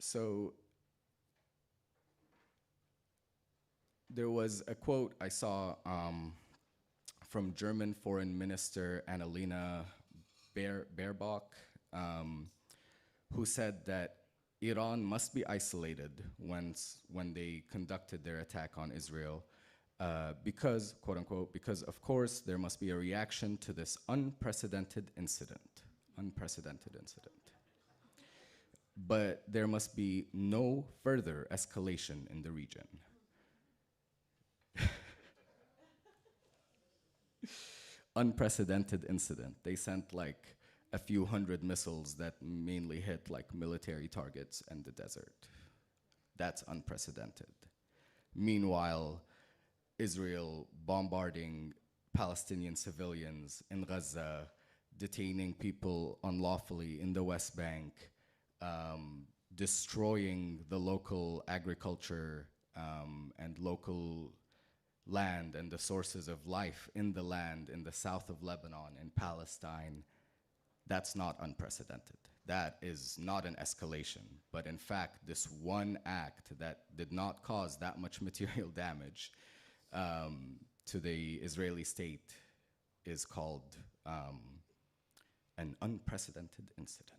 So there was a quote I saw from German Foreign Minister Annalena Baerbock, who said that Iran must be isolated when they conducted their attack on Israel, because, quote unquote, because of course there must be a reaction to this unprecedented incident. But there must be no further escalation in the region. Unprecedented incident. They sent like a few hundred missiles that mainly hit like military targets and the desert. That's unprecedented. Meanwhile, Israel bombarding Palestinian civilians in Gaza, detaining people unlawfully in the West Bank, destroying the local agriculture and local land and the sources of life in the land in the south of Lebanon and Palestine. That's not unprecedented. That is not an escalation. But in fact, this one act that did not cause that much material damage to the Israeli state is called an unprecedented incident.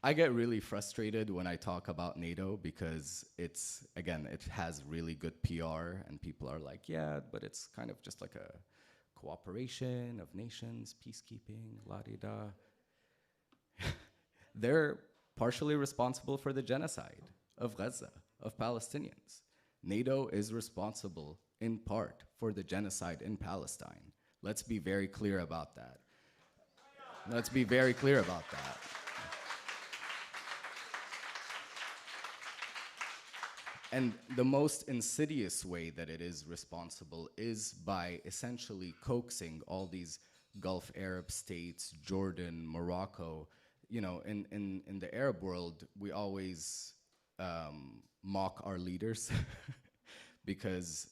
I get really frustrated when I talk about NATO because it's, again, it has really good PR and people are like, yeah, but it's kind of just like a cooperation of nations, peacekeeping, la-di-da. They're partially responsible for the genocide of Gaza, of Palestinians. NATO is responsible in part for the genocide in Palestine. Let's be very clear about that. Let's be very clear about that. And the most insidious way that it is responsible is by essentially coaxing all these Gulf Arab states, Jordan, Morocco. You know, in the Arab world, we always mock our leaders because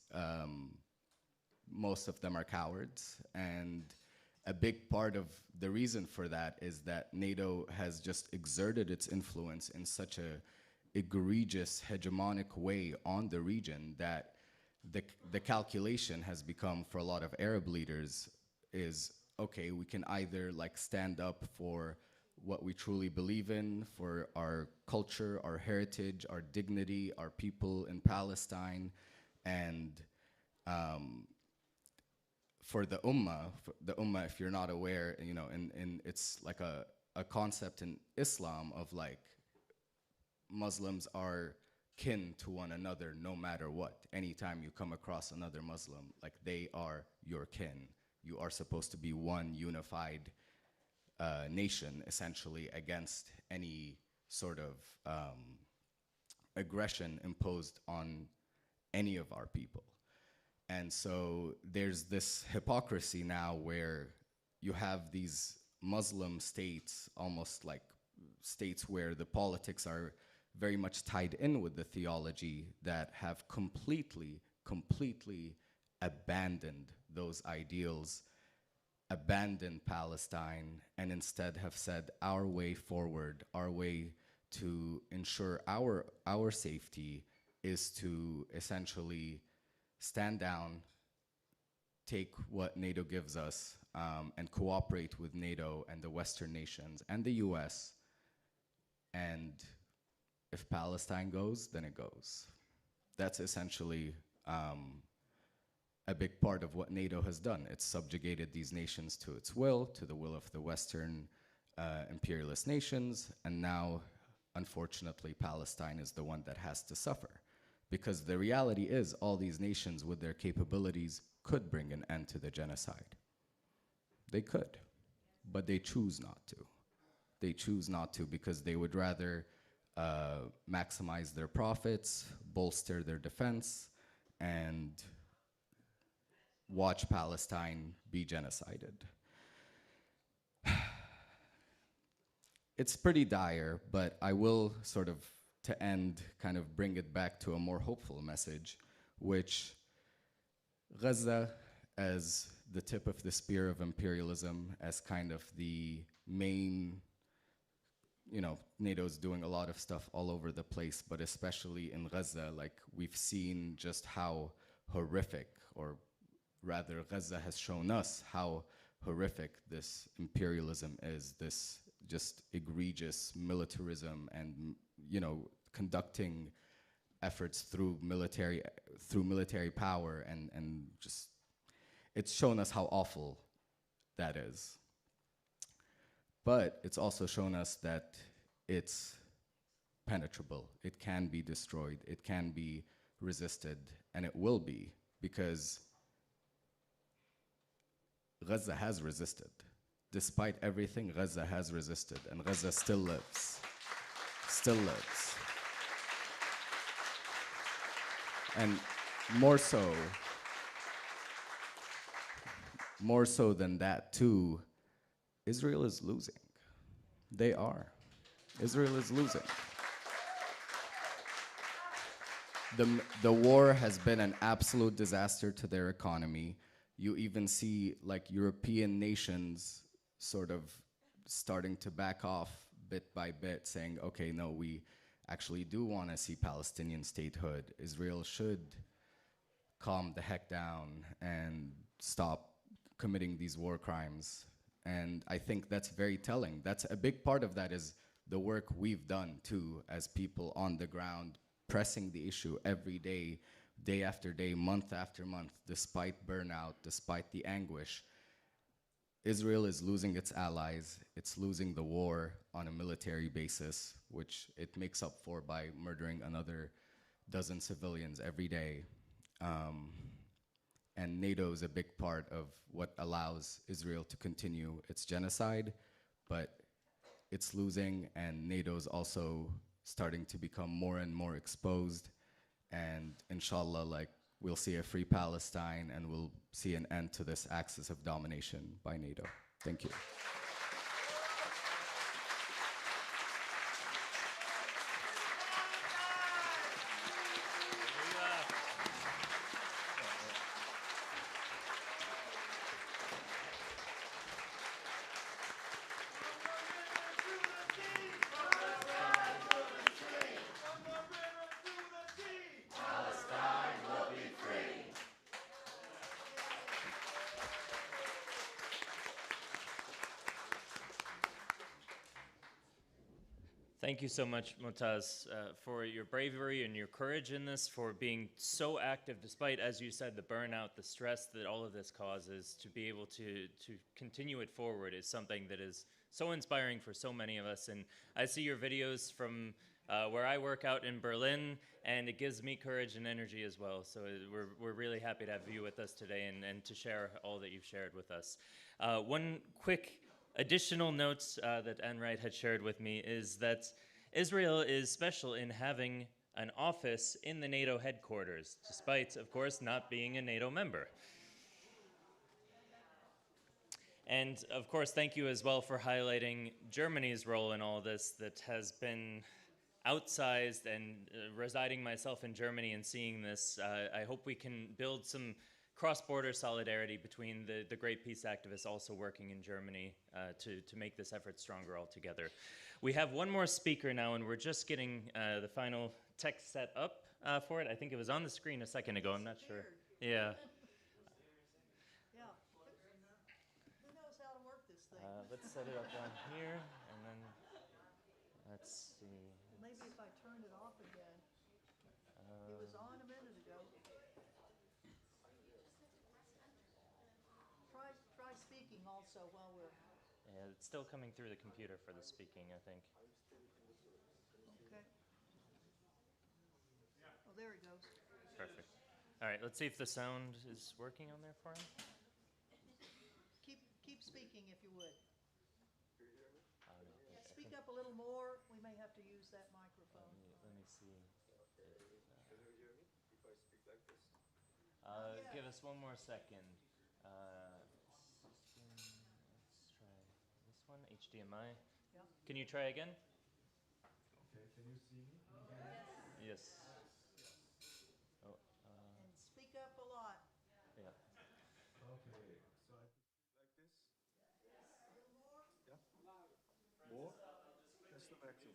most of them are cowards. And a big part of the reason for that is that NATO has just exerted its influence in such a egregious, hegemonic way on the region that the calculation has become for a lot of Arab leaders is, okay, we can either like stand up for what we truly believe in, for our culture, our heritage, our dignity, our people in Palestine, and for the ummah, if you're not aware, you know, and it's like a concept in Islam of like, Muslims are kin to one another no matter what. Anytime you come across another Muslim, like they are your kin. You are supposed to be one unified nation, essentially, against any sort of aggression imposed on any of our people. And so there's this hypocrisy now where you have these Muslim states, almost like states where the politics are very much tied in with the theology, that have completely abandoned those ideals, abandoned Palestine, and instead have said our way forward, our way to ensure our safety is to essentially stand down, take what NATO gives us, and cooperate with NATO and the Western nations and the US. And if Palestine goes, then it goes. That's essentially a big part of what NATO has done. It's subjugated these nations to its will, to the will of the Western imperialist nations, and now, unfortunately, Palestine is the one that has to suffer. Because the reality is, all these nations with their capabilities could bring an end to the genocide. They could, but they choose not to. They choose not to because they would rather maximize their profits, bolster their defense, and watch Palestine be genocided. It's pretty dire, but I will sort of, to end, kind of bring it back to a more hopeful message, which Gaza, as the tip of the spear of imperialism, as kind of the main, you know, NATO's doing a lot of stuff all over the place, but especially in Gaza, like we've seen just how horrific, or rather Gaza has shown us how horrific this imperialism is, this just egregious militarism and, you know, conducting efforts through military power, and just, it's shown us how awful that is. But it's also shown us that it's penetrable. It can be destroyed. It can be resisted, and it will be, because Gaza has resisted. Despite everything, Gaza has resisted, and Gaza still lives. Still lives. And more so than that too, Israel is losing. They are. Israel is losing. The war has been an absolute disaster to their economy. You even see like European nations sort of starting to back off bit by bit, saying, okay, no, we actually do want to see Palestinian statehood. Israel should calm the heck down and stop committing these war crimes. And I think that's very telling. That's a big part of that is the work we've done too, as people on the ground, pressing the issue every day, day after day, month after month, despite burnout, despite the anguish. Israel is losing its allies. It's losing the war on a military basis, which it makes up for by murdering another dozen civilians every day. And NATO is a big part of what allows Israel to continue its genocide, but it's losing, and NATO's also starting to become more and more exposed. and inshallah, like, we'll see a free Palestine and we'll see an end to this axis of domination by NATO. Thank you. Thank you so much, Moataz, for your bravery and your courage in this, for being so active despite, as you said, the burnout, the stress that all of this causes. To be able to continue it forward is something that is so inspiring for so many of us. And I see your videos from where I work out in Berlin, and it gives me courage and energy as well. So we're really happy to have you with us today and to share all that you've shared with us. One quick additional note that Anne Wright had shared with me is that Israel is special in having an office in the NATO headquarters, despite, of course, not being a NATO member. And, of course, thank you as well for highlighting Germany's role in all this that has been outsized, and residing myself in Germany and seeing this, I hope we can build some cross-border solidarity between the great peace activists also working in Germany to make this effort stronger altogether. We have one more speaker now, and we're just getting the final text set up for it. I think it was on the screen a second ago. I'm not sure. Yeah. Yeah. Who knows how to work this thing? Let's set it up down here, and then let's see. Maybe if I turned it off again. It was on a minute ago. Try speaking also while we're... Yeah, it's still coming through the computer for the speaking, I think. Okay. Oh, there he goes. Perfect. All right, let's see if the sound is working on there for him. Keep speaking if you would. Oh, no, okay. Speak up a little more. We may have to use that microphone. Let me see. Can you hear me if I speak like this? Yeah. Give us one more second. Let's try this one, HDMI. Yeah. Can you try again? Okay, can you see me? Yes. Oh, And speak up a lot. yeah. Okay, so I speak like this? Yeah? More? That's the maximum.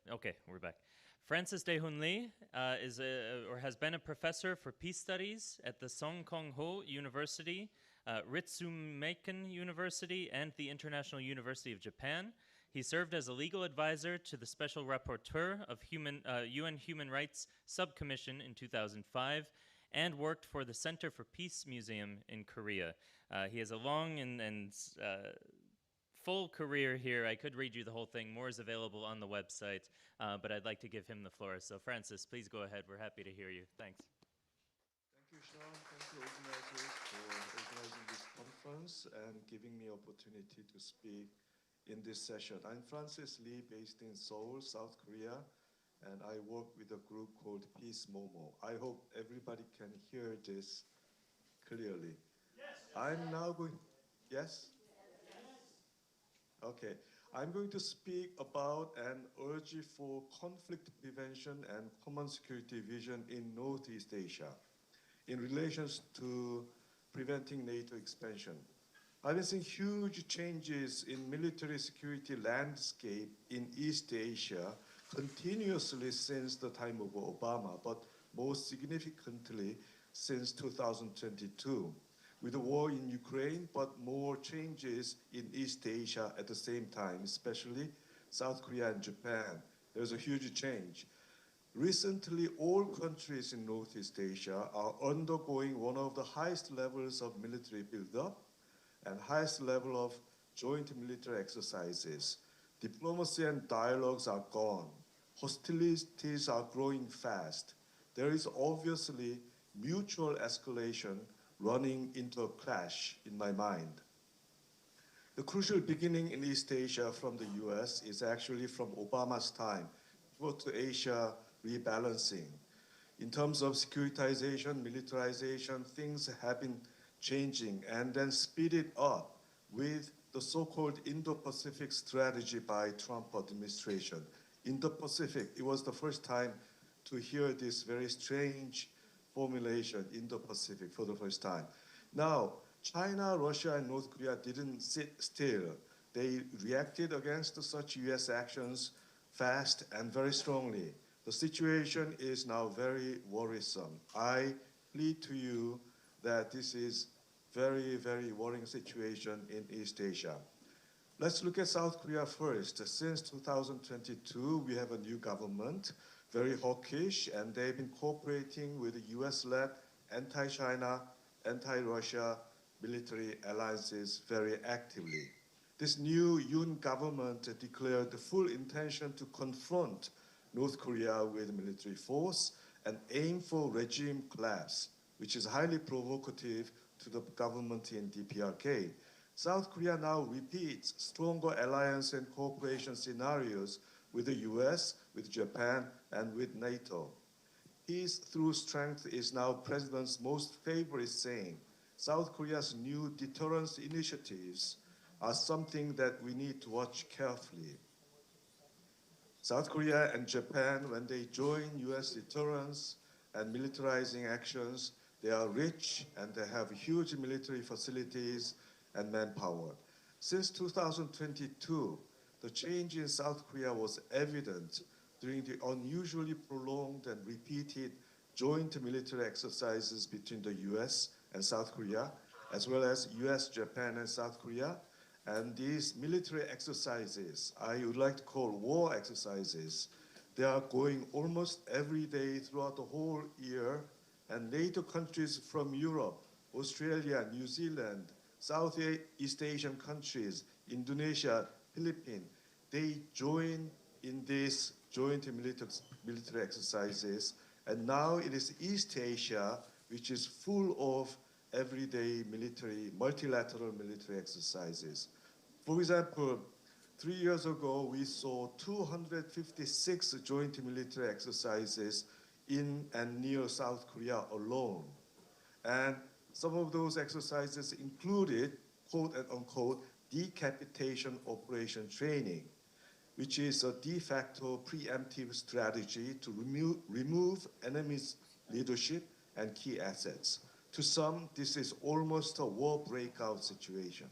Okay, we're back. Francis Daehoon Lee has been a professor for peace studies at the Song Kong Ho University, Ritsumeikan University, and the International University of Japan. He served as a legal advisor to the Special Rapporteur of UN Human Rights Subcommission in 2005, and worked for the Center for Peace Museum in Korea. He has a long and full career here. I could read you the whole thing. More is available on the website, but I'd like to give him the floor. So Francis, please go ahead. We're happy to hear you. Thanks. Thank you, Sean. Thank you, organizers, for organizing this conference and giving me opportunity to speak in this session. I'm Francis Lee, based in Seoul, South Korea, and I work with a group called Peace Momo. I hope everybody can hear this clearly. Yes. I'm now going, yes? Okay, I'm going to speak about an urge for conflict prevention and common security vision in Northeast Asia in relation to preventing NATO expansion. I've been seeing huge changes in military security landscape in East Asia continuously since the time of Obama, but most significantly since 2022. With the war in Ukraine, but more changes in East Asia at the same time, especially South Korea and Japan. There's a huge change. Recently, all countries in Northeast Asia are undergoing one of the highest levels of military buildup and highest level of joint military exercises. Diplomacy and dialogues are gone. Hostilities are growing fast. There is obviously mutual escalation running into a clash in my mind. The crucial beginning in East Asia from the US is actually from Obama's time, pivot to Asia rebalancing. In terms of securitization, militarization, things have been changing and then speeded up with the so-called Indo-Pacific strategy by Trump administration. Indo-Pacific, it was the first time to hear this very strange formulation, Indo-Pacific, for the first time. Now, China, Russia, and North Korea didn't sit still. They reacted against such US actions fast and very strongly. The situation is now very worrisome. I plead to you that this is very, very worrying situation in East Asia. Let's look at South Korea first. Since 2022, we have a new government, very hawkish, and they've been cooperating with the US-led anti-China, anti-Russia military alliances very actively. This new Yoon government declared the full intention to confront North Korea with military force and aim for regime collapse, which is highly provocative to the government in DPRK. South Korea now repeats stronger alliance and cooperation scenarios with the US, with Japan, and with NATO. Peace through strength is now President's most favorite saying. South Korea's new deterrence initiatives are something that we need to watch carefully. South Korea and Japan, when they join US deterrence and militarizing actions, they are rich and they have huge military facilities and manpower. Since 2022, the change in South Korea was evident during the unusually prolonged and repeated joint military exercises between the US and South Korea, as well as US, Japan, and South Korea. And these military exercises, I would like to call war exercises, they are going almost every day throughout the whole year, and NATO countries from Europe, Australia, New Zealand, Southeast Asian countries, Indonesia, Philippines, they join in these joint military exercises. And now it is East Asia, which is full of everyday military, multilateral military exercises. For example, 3 years ago, we saw 256 joint military exercises in and near South Korea alone. And some of those exercises included, quote and unquote, decapitation operation training, which is a de facto preemptive strategy to remove enemy's leadership and key assets. To some, this is almost a war breakout situation.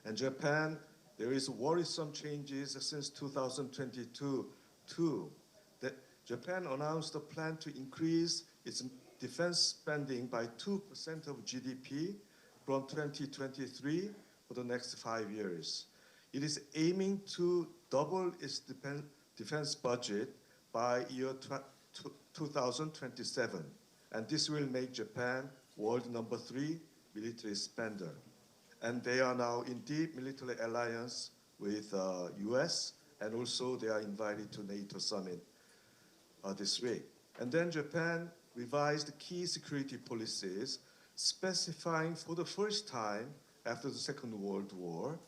And Japan, there is worrisome changes since 2022 too. Japan announced a plan to increase its defense spending by 2% of GDP from 2023 for the next 5 years. It is aiming to double its defense budget by year 2027. And this will make Japan world number 3 military spender. And they are now in deep military alliance with US, and also they are invited to NATO summit this week. And then Japan revised key security policies, specifying for the first time after the Second World War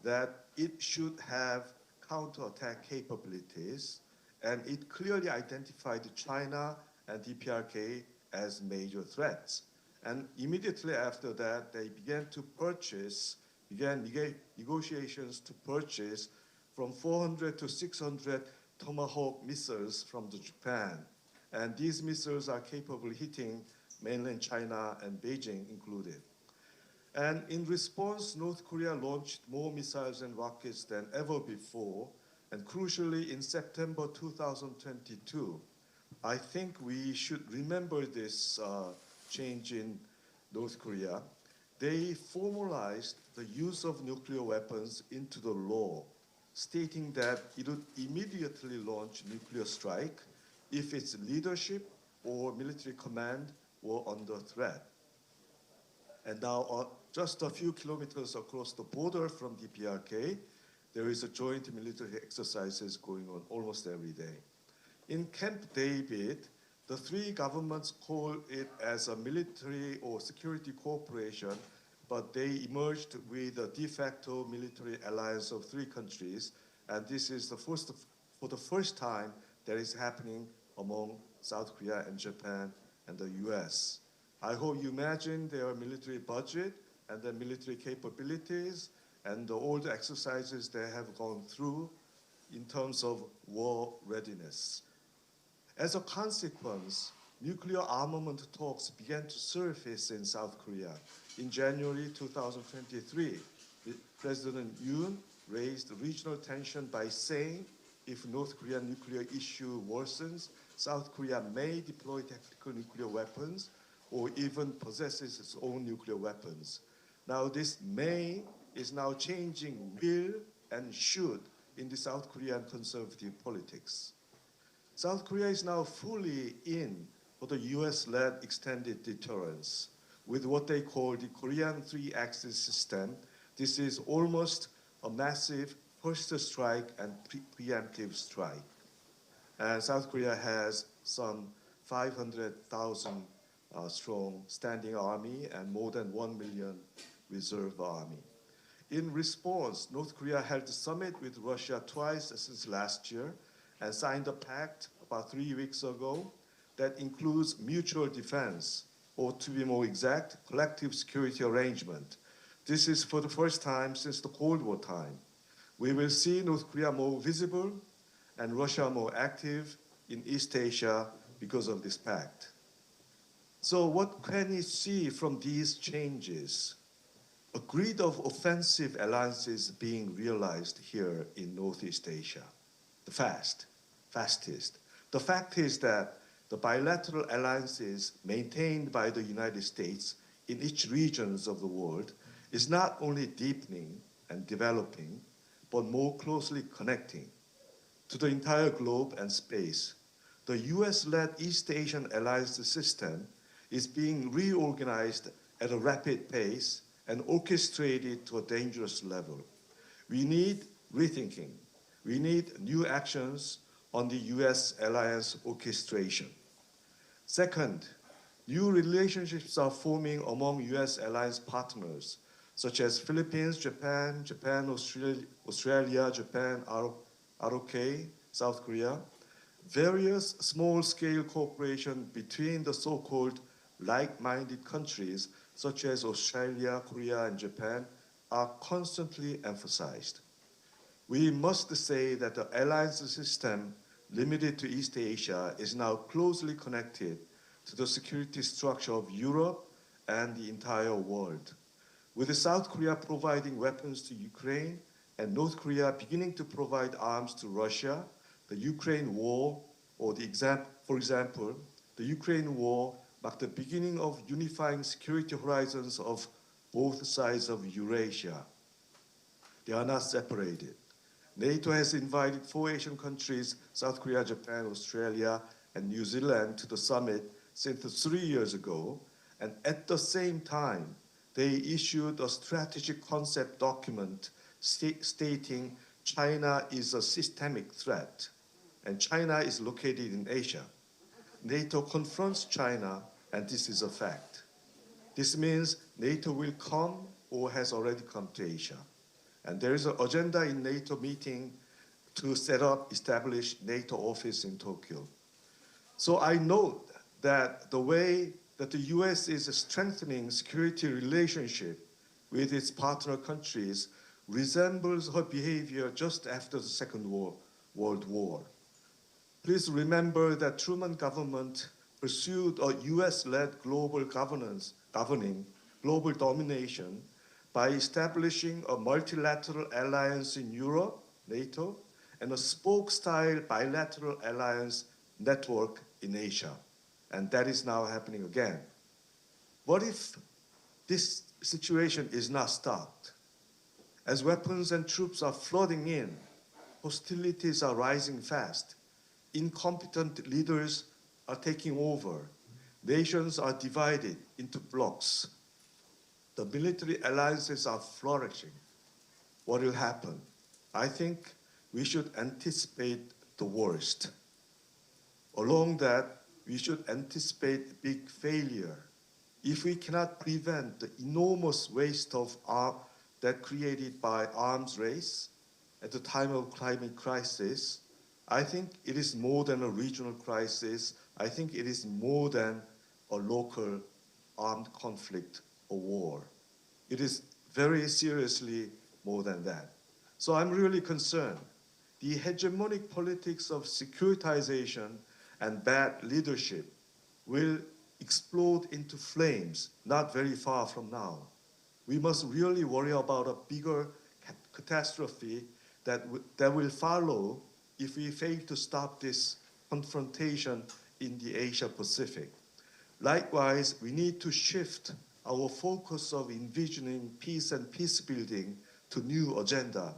that it should have counterattack capabilities, and it clearly identified China and DPRK as major threats. And immediately after that, they began negotiations to purchase from 400 to 600 Tomahawk missiles from Japan. And these missiles are capable of hitting mainland China and Beijing included. And in response, North Korea launched more missiles and rockets than ever before. And crucially, in September 2022, I think we should remember this change in North Korea. They formalized the use of nuclear weapons into the law, stating that it would immediately launch nuclear strike if its leadership or military command were under threat. And now, just a few kilometers across the border from DPRK, there is a joint military exercises going on almost every day. In Camp David, the 3 governments call it as a military or security cooperation, but they emerged with a de facto military alliance of 3 countries, and this is for the first time that is happening among South Korea and Japan and the US. I hope you imagine their military budget and their military capabilities and all the exercises they have gone through in terms of war readiness. As a consequence, nuclear armament talks began to surface in South Korea. In January 2023, President Yoon raised regional tension by saying if North Korean nuclear issue worsens, South Korea may deploy tactical nuclear weapons or even possesses its own nuclear weapons. Now this may is now changing will and should in the South Korean conservative politics. South Korea is now fully in for the US-led extended deterrence with what they call the Korean three-axis system. This is almost a massive first strike and preemptive strike. And South Korea has some 500,000 strong standing army and more than 1 million reserve army. In response, North Korea held a summit with Russia twice since last year and signed a pact about 3 weeks ago that includes mutual defense, or to be more exact, collective security arrangement. This is for the first time since the Cold War time. We will see North Korea more visible and Russia more active in East Asia because of this pact. So what can we see from these changes? A grid of offensive alliances being realized here in Northeast Asia, the fastest. The fact is that the bilateral alliances maintained by the United States in each regions of the world is not only deepening and developing, but more closely connecting to the entire globe and space. The US-led East Asian alliance system is being reorganized at a rapid pace and orchestrated to a dangerous level. We need rethinking. We need new actions on the US alliance orchestration. Second, new relationships are forming among US alliance partners, such as Philippines, Japan, Australia, Japan, ROK, South Korea. Various small-scale cooperation between the so-called like-minded countries, such as Australia, Korea, and Japan, are constantly emphasized. We must say that the alliance system limited to East Asia is now closely connected to the security structure of Europe and the entire world. With South Korea providing weapons to Ukraine and North Korea beginning to provide arms to Russia, the Ukraine war, or for example, the Ukraine war marked the beginning of unifying security horizons of both sides of Eurasia. They are not separated. NATO has invited 4 Asian countries, South Korea, Japan, Australia, and New Zealand, to the summit since 3 years ago, and at the same time, they issued a strategic concept document stating China is a systemic threat, and China is located in Asia. NATO confronts China, and this is a fact. This means NATO will come or has already come to Asia. And there is an agenda in NATO meeting to establish NATO office in Tokyo. So I note that the way that the US is strengthening security relationship with its partner countries resembles her behavior just after the Second World War. Please remember that Truman government pursued a US-led global governing global domination by establishing a multilateral alliance in Europe, NATO, and a spoke-style bilateral alliance network in Asia. And that is now happening again. What if this situation is not stopped? As weapons and troops are flooding in, hostilities are rising fast, incompetent leaders are taking over, nations are divided into blocs, the military alliances are flourishing. What will happen? I think we should anticipate the worst. Along that, we should anticipate big failure. if we cannot prevent the enormous waste of that created by arms race at the time of climate crisis, I think it is more than a regional crisis. I think it is more than a local armed conflict or war. It is very seriously more than that. So I'm really concerned. The hegemonic politics of securitization and bad leadership will explode into flames not very far from now. We must really worry about a bigger catastrophe that will follow if we fail to stop this confrontation in the Asia Pacific. Likewise, we need to shift our focus of envisioning peace and peace building to new agenda.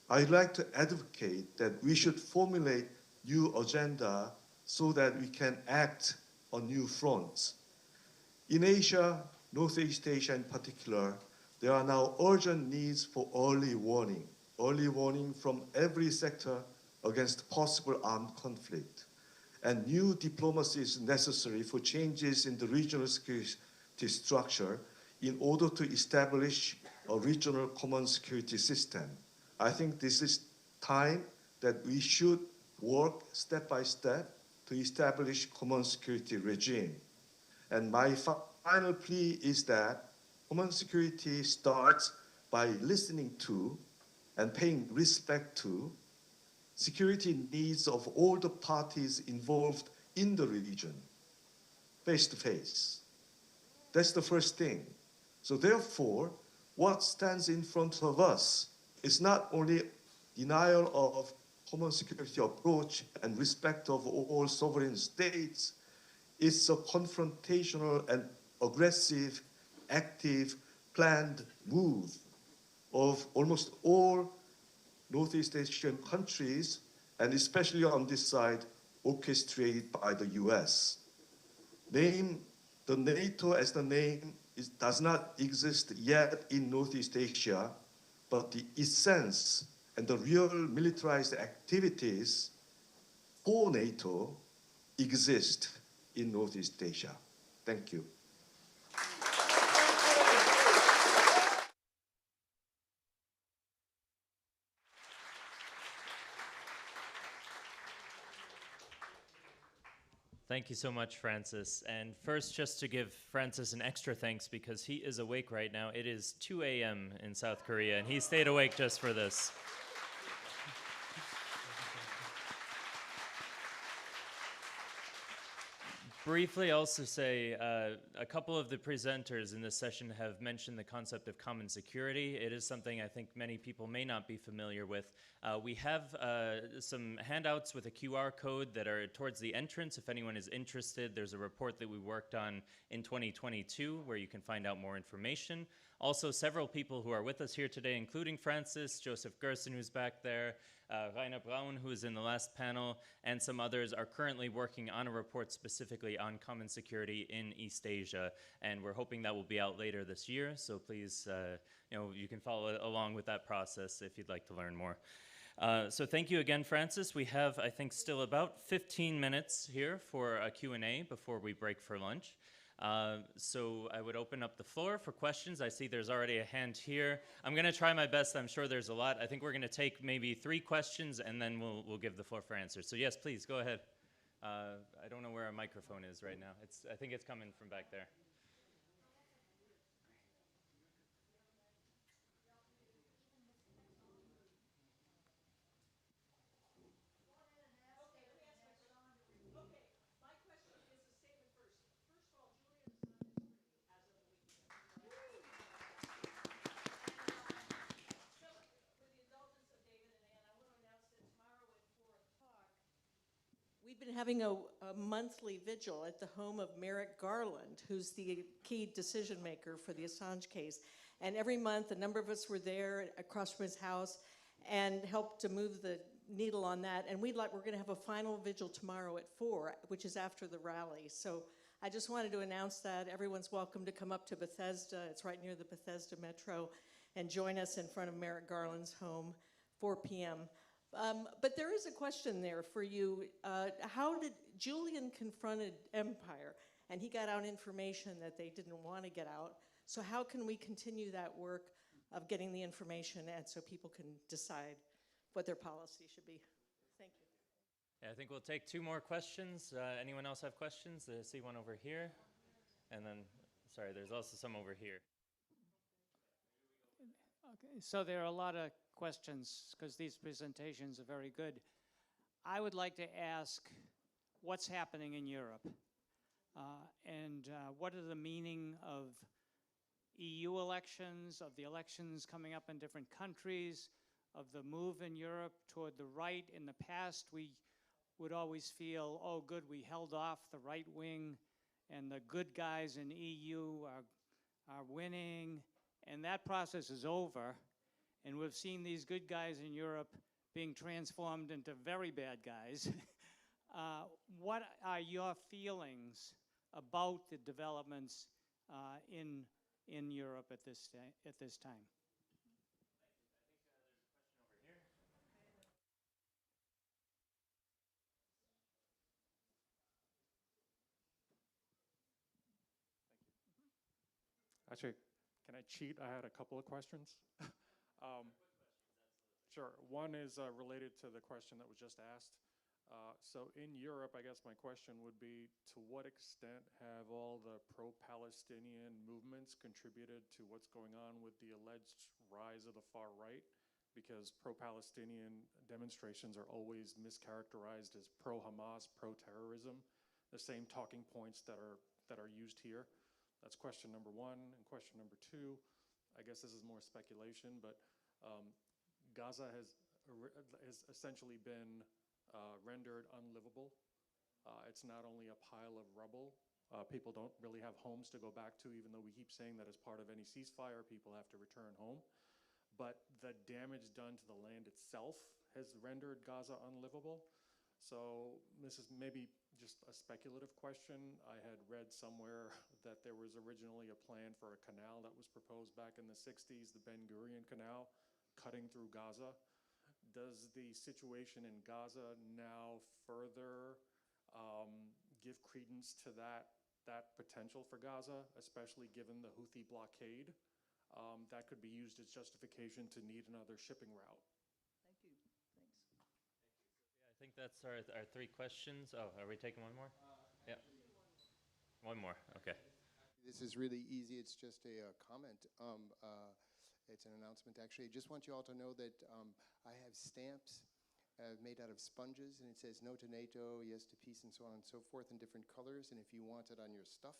I'd like to advocate that we should formulate new agenda so that we can act on new fronts. In Asia, Northeast Asia in particular, there are now urgent needs for early warning from every sector against possible armed conflict. And new diplomacy is necessary for changes in the regional security structure in order to establish a regional common security system. I think this is time that we should work step by step to establish common security regime. And my final plea is that common security starts by listening to and paying respect to security needs of all the parties involved in the region, face to face. That's the first thing. So therefore, what stands in front of us is not only denial of common security approach and respect of all sovereign states, it's a confrontational and aggressive, active, planned move of almost all Northeast Asian countries, and especially on this side, orchestrated by the US. The NATO as the name does not exist yet in Northeast Asia, but the essence and the real militarized activities for NATO exist in Northeast Asia. Thank you. Thank you so much, Francis. And first, just to give Francis an extra thanks because he is awake right now. It is 2 a.m. in South Korea, and he stayed awake just for this. Briefly also say a couple of the presenters in this session have mentioned the concept of common security. It is something I think many people may not be familiar with. We have some handouts with a QR code that are towards the entrance if anyone is interested. There's a report that we worked on in 2022 where you can find out more information. Also, several people who are with us here today, including Francis, Joseph Gerson, who's back there, Rainer Braun, who is in the last panel, and some others are currently working on a report specifically on common security in East Asia, and we're hoping that will be out later this year. So please, you can follow along with that process if you'd like to learn more. So thank you again, Francis. We have, I think, still about 15 minutes here for a Q&A before we break for lunch. So I would open up the floor for questions. I see there's already a hand here. I'm going to try my best. I'm sure there's a lot. I think we're going to take maybe 3 questions, and then we'll give the floor for answers. So yes, please, go ahead. I don't know where our microphone is right now. I think it's coming from back there. We've been having a monthly vigil at the home of Merrick Garland, who's the key decision maker for the Assange case. And every month, a number of us were there across from his house and helped to move the needle on that. And we're going to have a final vigil tomorrow at 4, which is after the rally. So I just wanted to announce that. Everyone's welcome to come up to Bethesda. It's right near the Bethesda Metro, and join us in front of Merrick Garland's home, 4 p.m. But there is a question there for you. How did Julian confronted empire? and he got out information that they didn't want to get out. So how can we continue that work of getting the information and so people can decide what their policy should be? Thank you. Yeah, I think we'll take 2 more questions. Anyone else have questions? I see one over here. And then, sorry, there's also some over here. Okay, so there are a lot of questions because these presentations are very good. I would like to ask what's happening in Europe and what are the meaning of EU elections, of the elections coming up in different countries, of the move in Europe toward the right. In the past, we would always feel, oh, good, we held off the right wing and the good guys in EU are winning, and that process is over, and we've seen these good guys in Europe being transformed into very bad guys. What are your feelings about the developments in Europe at this time? Actually, can I cheat? I had a couple of questions. Sure. One is related to the question that was just asked. So in Europe, I guess my question would be, to what extent have all the pro-Palestinian movements contributed to what's going on with the alleged rise of the far right? Because pro-Palestinian demonstrations are always mischaracterized as pro-Hamas, pro-terrorism, the same talking points that are used here. That's question number 1. And question number 2, I guess this is more speculation, but Gaza has essentially been rendered unlivable. It's not only a pile of rubble. People don't really have homes to go back to, even though we keep saying that as part of any ceasefire, people have to return home. But the damage done to the land itself has rendered Gaza unlivable. So this is maybe just a speculative question. I had read somewhere that there was originally a plan for a canal that was proposed back in the 60s, the Ben Gurion Canal, cutting through Gaza. Does the situation in Gaza now further give credence to that potential for Gaza, especially given the Houthi blockade? That could be used as justification to need another shipping route. Thank you. Thanks. I think that's our 3 questions. Oh, are we taking one more? Yeah. One more, okay. This is really easy. It's just a comment. It's an announcement, actually. I just want you all to know that I have stamps made out of sponges, and it says no to NATO, yes to peace, and so on and so forth in different colors. And if you want it on your stuff,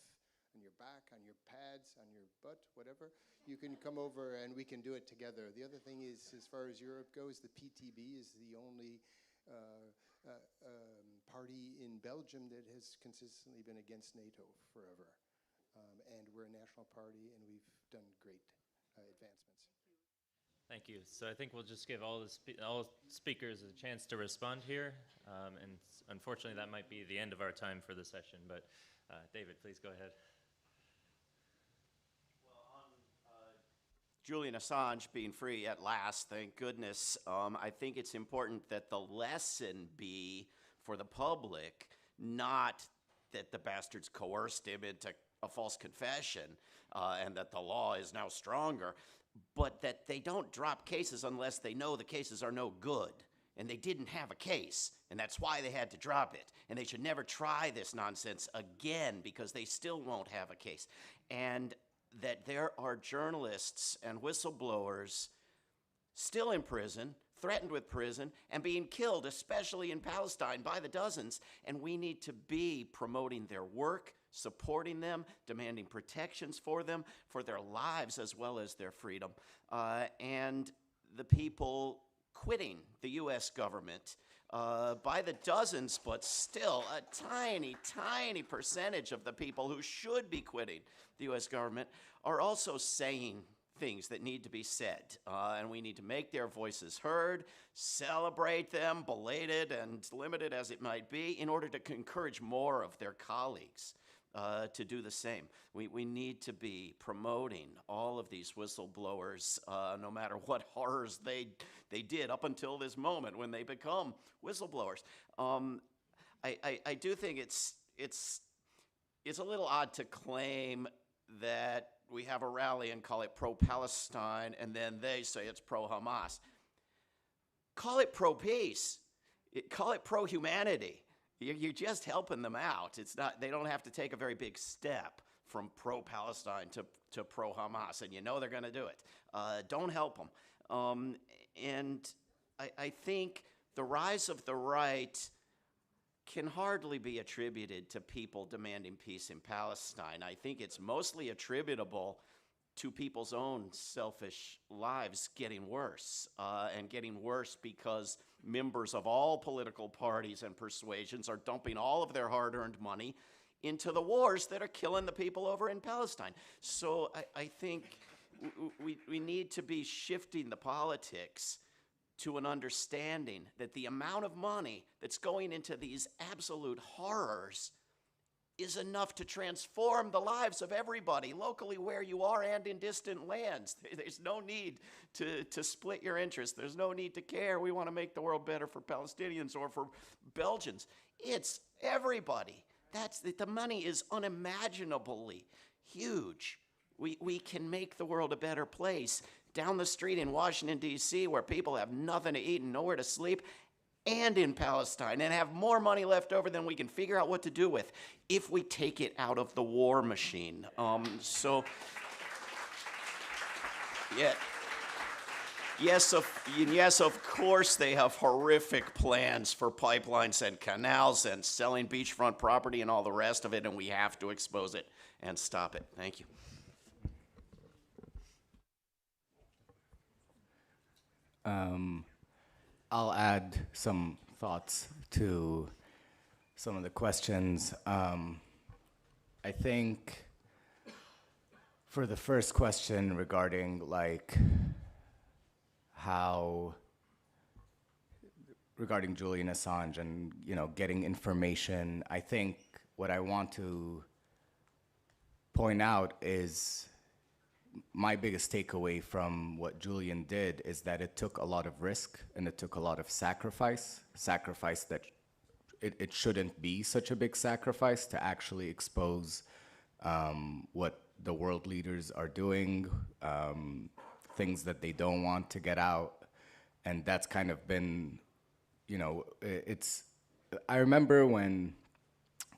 on your back, on your pads, on your butt, whatever, you can come over and we can do it together. The other thing is, as far as Europe goes, the PTB is the only party in Belgium that has consistently been against NATO forever. And we're a national party, and we've done great advancements. Thank you. So I think we'll just give all speakers a chance to respond here. And unfortunately, that might be the end of our time for the session. But David, please go ahead. Julian Assange being free at last, thank goodness. I think it's important that the lesson be for the public, not that the bastards coerced him into a false confession and that the law is now stronger, but that they don't drop cases unless they know the cases are no good. And they didn't have a case, and that's why they had to drop it. And they should never try this nonsense again, because they still won't have a case. And that there are journalists and whistleblowers still in prison, threatened with prison, and being killed, especially in Palestine, by the dozens. And we need to be promoting their work, supporting them, demanding protections for them, for their lives as well as their freedom. And the people quitting the U.S. government by the dozens, but still a tiny, tiny percentage of the people who should be quitting the U.S. government are also saying things that need to be said. And we need to make their voices heard, celebrate them, belated and limited as it might be, in order to encourage more of their colleagues to do the same. We need to be promoting all of these whistleblowers, no matter what horrors they did up until this moment when they become whistleblowers. I do think it's it's a little odd to claim that we have a rally and call it pro-Palestine, and then they say it's pro-Hamas. Call it pro-peace. Call it pro-humanity. You're just helping them out. It's not. They don't have to take a very big step from pro-Palestine to pro-Hamas, and you know they're going to do it. Don't help them. And I think the rise of the right can hardly be attributed to people demanding peace in Palestine. I think it's mostly attributable to people's own selfish lives getting worse, and getting worse because members of all political parties and persuasions are dumping all of their hard-earned money into the wars that are killing the people over in Palestine. So I think we need to be shifting the politics to an understanding that the amount of money that's going into these absolute horrors is enough to transform the lives of everybody, locally where you are and in distant lands. There's no need to split your interests. There's no need to care. We want to make the world better for Palestinians or for Belgians. It's everybody. The money is unimaginably huge. We can make the world a better place. Down the street in Washington, D.C., where people have nothing to eat and nowhere to sleep, and in Palestine, and have more money left over than we can figure out what to do with if we take it out of the war machine. Yes, of course they have horrific plans for pipelines and canals and selling beachfront property and all the rest of it, and we have to expose it and stop it. Thank you. I'll add some thoughts to some of the questions. I think for the first question regarding regarding Julian Assange and getting information, I think what I want to point out is my biggest takeaway from what Julian did is that it took a lot of risk and it took a lot of sacrifice that it shouldn't be such a big sacrifice to actually expose what the world leaders are doing, things that they don't want to get out. And that's kind of been, I remember when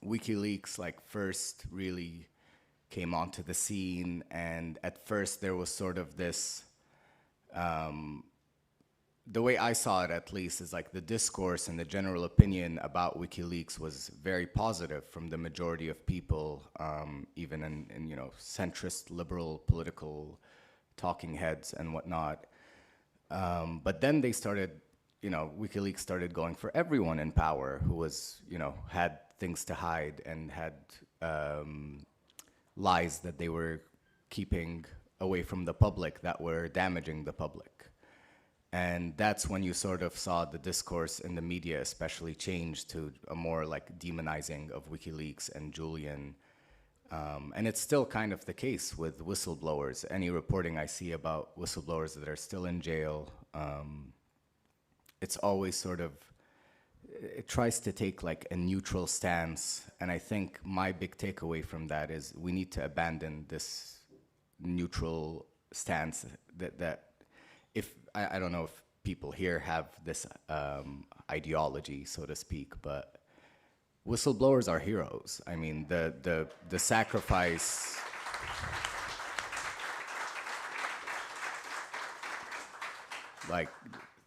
WikiLeaks first really came onto the scene, and at first there was sort of this, the way I saw it at least, is the discourse and the general opinion about WikiLeaks was very positive from the majority of people, even in centrist liberal political talking heads and whatnot. But then they started, WikiLeaks started going for everyone in power who was, had things to hide and had lies that they were keeping away from the public that were damaging the public. And that's when you sort of saw the discourse in the media especially change to a more demonizing of WikiLeaks and Julian. And it's still kind of the case with whistleblowers. Any reporting I see about whistleblowers that are still in jail, it's always sort of, it tries to take a neutral stance. And I think my big takeaway from that is we need to abandon this neutral stance that if, I don't know if people here have this ideology, so to speak, but whistleblowers are heroes. I mean, the sacrifice,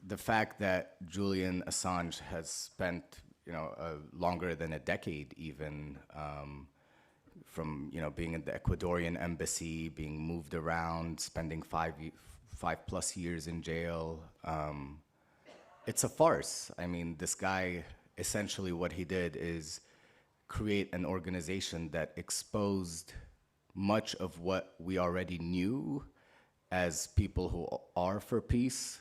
the fact that Julian Assange has spent, longer than a decade even, from, being in the Ecuadorian embassy, being moved around, spending 5+ years in jail. It's a farce. I mean, this guy, essentially what he did is create an organization that exposed much of what we already knew as people who are for peace.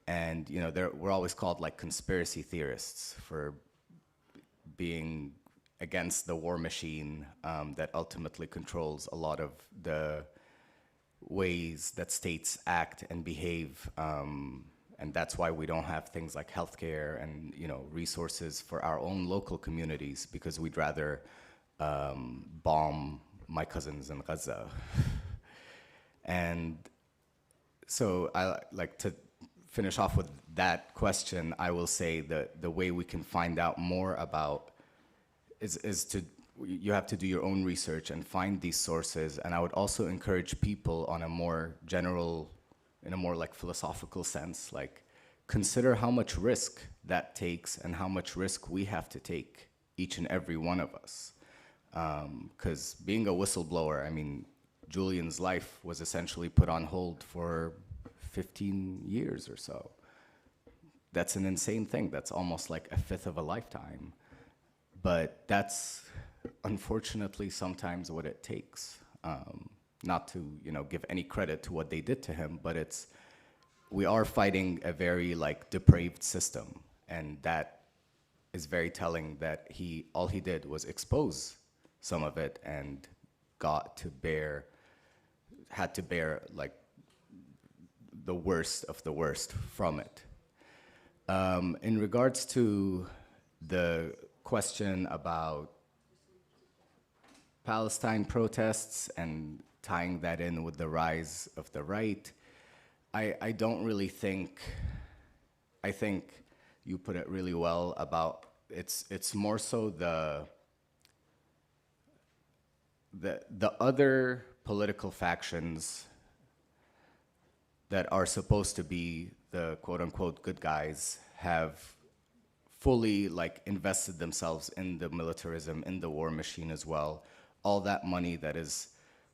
And we're always called conspiracy theorists for being against the war machine that ultimately controls a lot of the ways that states act and behave. And that's why we don't have things like healthcare and resources for our own local communities, because we'd rather bomb my cousins in Gaza. And so I like to finish off with that question. I will say that the way we can find out more about is to, you have to do your own research and find these sources. And I would also encourage people on a more general, in a more like philosophical sense, like consider how much risk that takes and how much risk we have to take, each and every one of us. Because being a whistleblower, I mean, Julian's life was essentially put on hold for 15 years or so. That's an insane thing. That's almost like a fifth of a lifetime. But that's unfortunately sometimes what it takes. Not to, you know, give any credit to what they did to him, but it's, we are fighting a very like depraved system, and that is very telling that all he did was expose some of it and had to bear like the worst of the worst from it. In regards to the question about Palestine protests and tying that in with the rise of the right, I don't really think, I think you put it really well about, it's more so the other political factions that are supposed to be the quote unquote good guys have fully like invested themselves in the militarism, in the war machine as well. All that money that is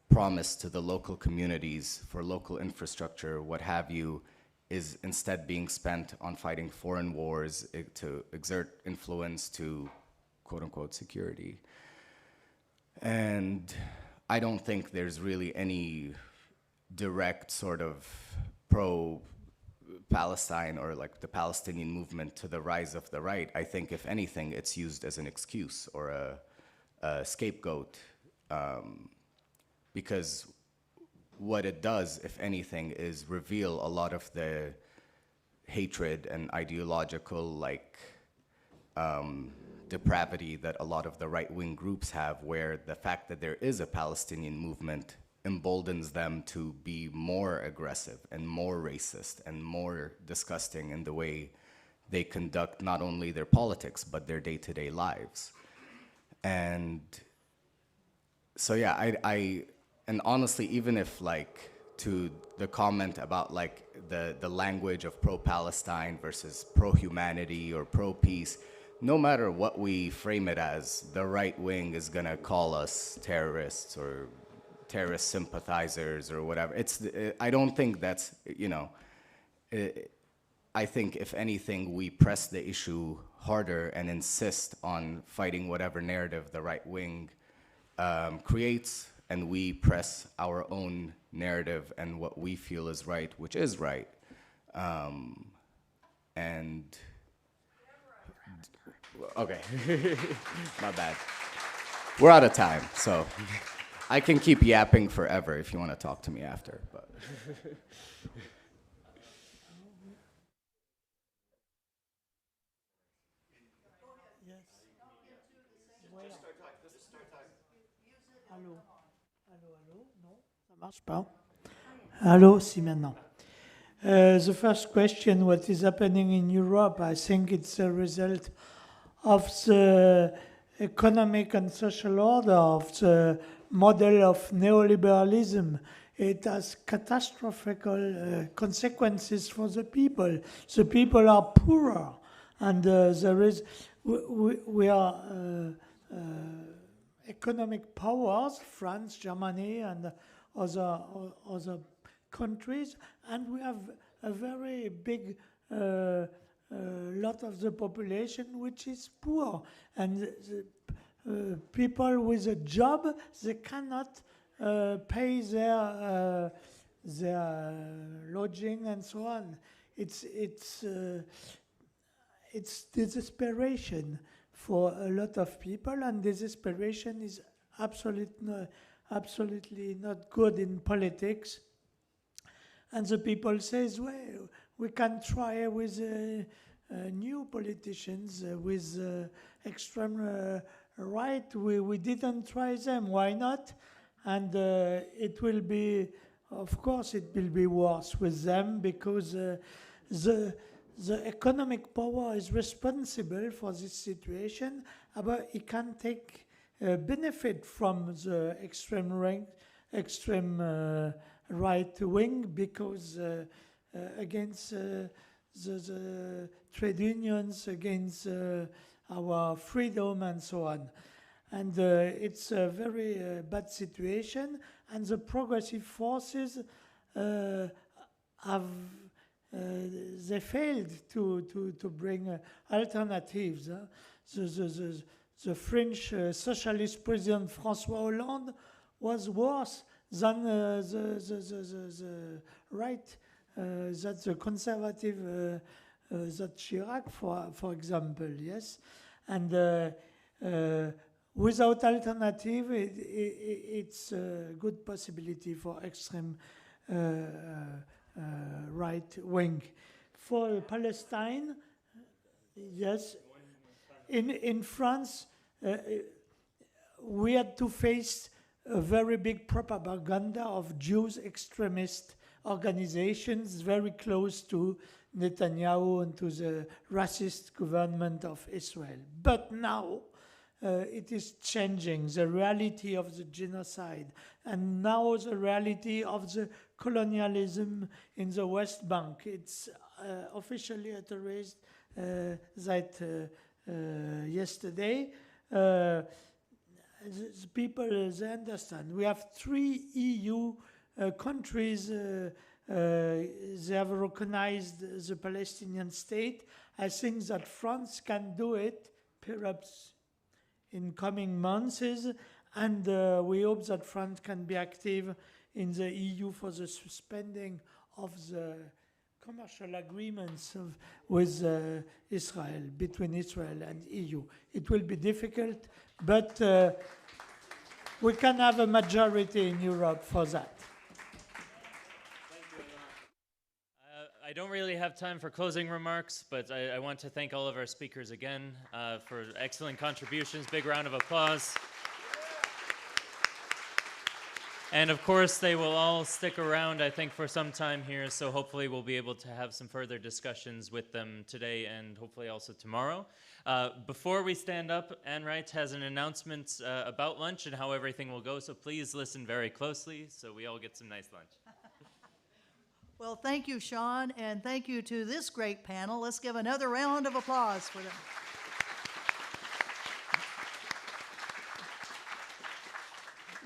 promised to the local communities for local infrastructure, what have you, is instead being spent on fighting foreign wars to exert influence to quote unquote security. And I don't think there's really any direct sort of pro-Palestine or like the Palestinian movement to the rise of the right. I think if anything, it's used as an excuse or a scapegoat, because what it does, if anything, is reveal a lot of the hatred and ideological like depravity that a lot of the right-wing groups have, where the fact that there is a Palestinian movement emboldens them to be more aggressive and more racist and more disgusting in the way they conduct not only their politics, but their day-to-day lives. And so yeah, and honestly, even if like, to the comment about like the language of pro-Palestine versus pro-humanity or pro-peace, no matter what we frame it as, the right wing is gonna call us terrorists or terrorist sympathizers or whatever. I don't think that's, you know, I think if anything, we press the issue harder and insist on fighting whatever narrative the right wing creates, and we press our own narrative and what we feel is right, which is right. And okay, my bad. We're out of time, so I can keep yapping forever if you want to talk to me after. But Allô? Allô, allô? Non, ça marche pas. Allô, si maintenant. The first question, what is happening in Europe, I think it's a result of the economic and social order of the model of neoliberalism. It has catastrophic consequences for the people. The people are poorer, and there is, we are economic powers, France, Germany, and other countries, and we have a very big lot of the population which is poor, and the people with a job, they cannot pay their lodging and so on. It's desperation for a lot of people, and desperation is absolutely not good in politics. And the people says, well, we can try with new politicians, with extreme right, we didn't try them. Why not? And it will be, of course, it will be worse with them because the economic power is responsible for this situation, but it can take benefit from the extreme right wing because against the trade unions, against our freedom and so on. And it's a very bad situation, and the progressive forces they failed to bring alternatives. The French socialist president François Hollande was worse than the right, that the conservative, that Chirac, for example, yes. And without alternative, it's a good possibility for extreme right wing. For Palestine, yes, in France, we had to face a very big propaganda of Jews extremist organizations very close to Netanyahu and to the racist government of Israel. But now it is changing, the reality of the genocide, and now the reality of the colonialism in the West Bank. It's officially authorized that yesterday. The people, they understand. We have 3 EU countries, they have recognized the Palestinian state. I think that France can do it, perhaps in coming months, and we hope that France can be active in the EU for the suspending of the commercial agreements with Israel, between Israel and EU. It will be difficult, but we can have a majority in Europe for that. I don't really have time for closing remarks, but I want to thank all of our speakers again for excellent contributions. Big round of applause. And of course, they will all stick around, I think, for some time here, so hopefully we'll be able to have some further discussions with them today and hopefully also tomorrow. Before we stand up, Anne Wright has an announcement about lunch and how everything will go, so please listen very closely so we all get some nice lunch. Well, thank you, Sean, and thank you to this great panel. Let's give another round of applause for them.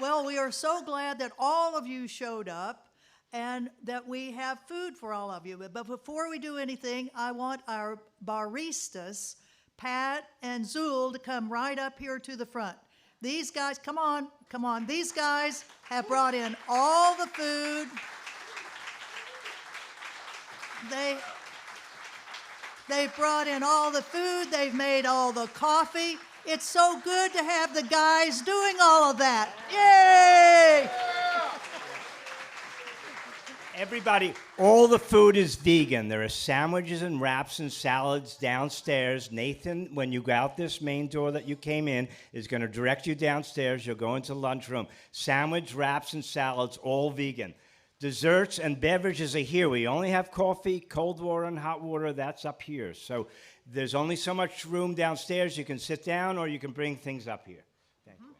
Well, we are so glad that all of you showed up and that we have food for all of you. But before we do anything, I want our baristas, Pat and Zul, to come right up here to the front. These guys, come on. These guys have brought in all the food. They've brought in all the food. They've made all the coffee. It's so good to have the guys doing all of that. Yay! Everybody, all the food is vegan. There are sandwiches and wraps and salads downstairs. Nathan, when you go out this main door that you came in, is going to direct you downstairs. You'll go into the lunchroom. Sandwich, wraps, and salads, all vegan. Desserts and beverages are here. We only have coffee, cold water, and hot water. That's up here. So there's only so much room downstairs. You can sit down or you can bring things up here. Thank you.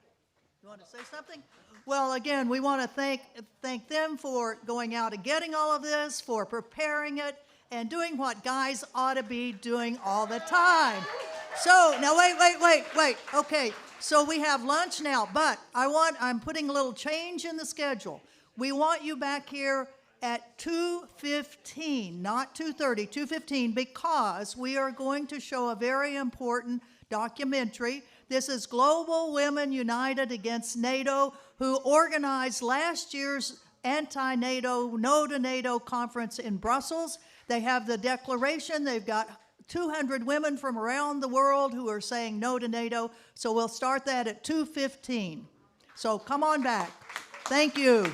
You want to say something? Well, again, we want to thank them for going out and getting all of this, for preparing it, and doing what guys ought to be doing all the time. So, now wait. Okay, so we have lunch now, but I'm putting a little change in the schedule. We want you back here at 2:15, not 2:30, 2:15, because we are going to show a very important documentary. This is Global Women United Against NATO, who organized last year's anti-NATO, No to NATO conference in Brussels. They have the declaration. They've got 200 women from around the world who are saying no to NATO. So we'll start that at 2:15. So come on back. Thank you.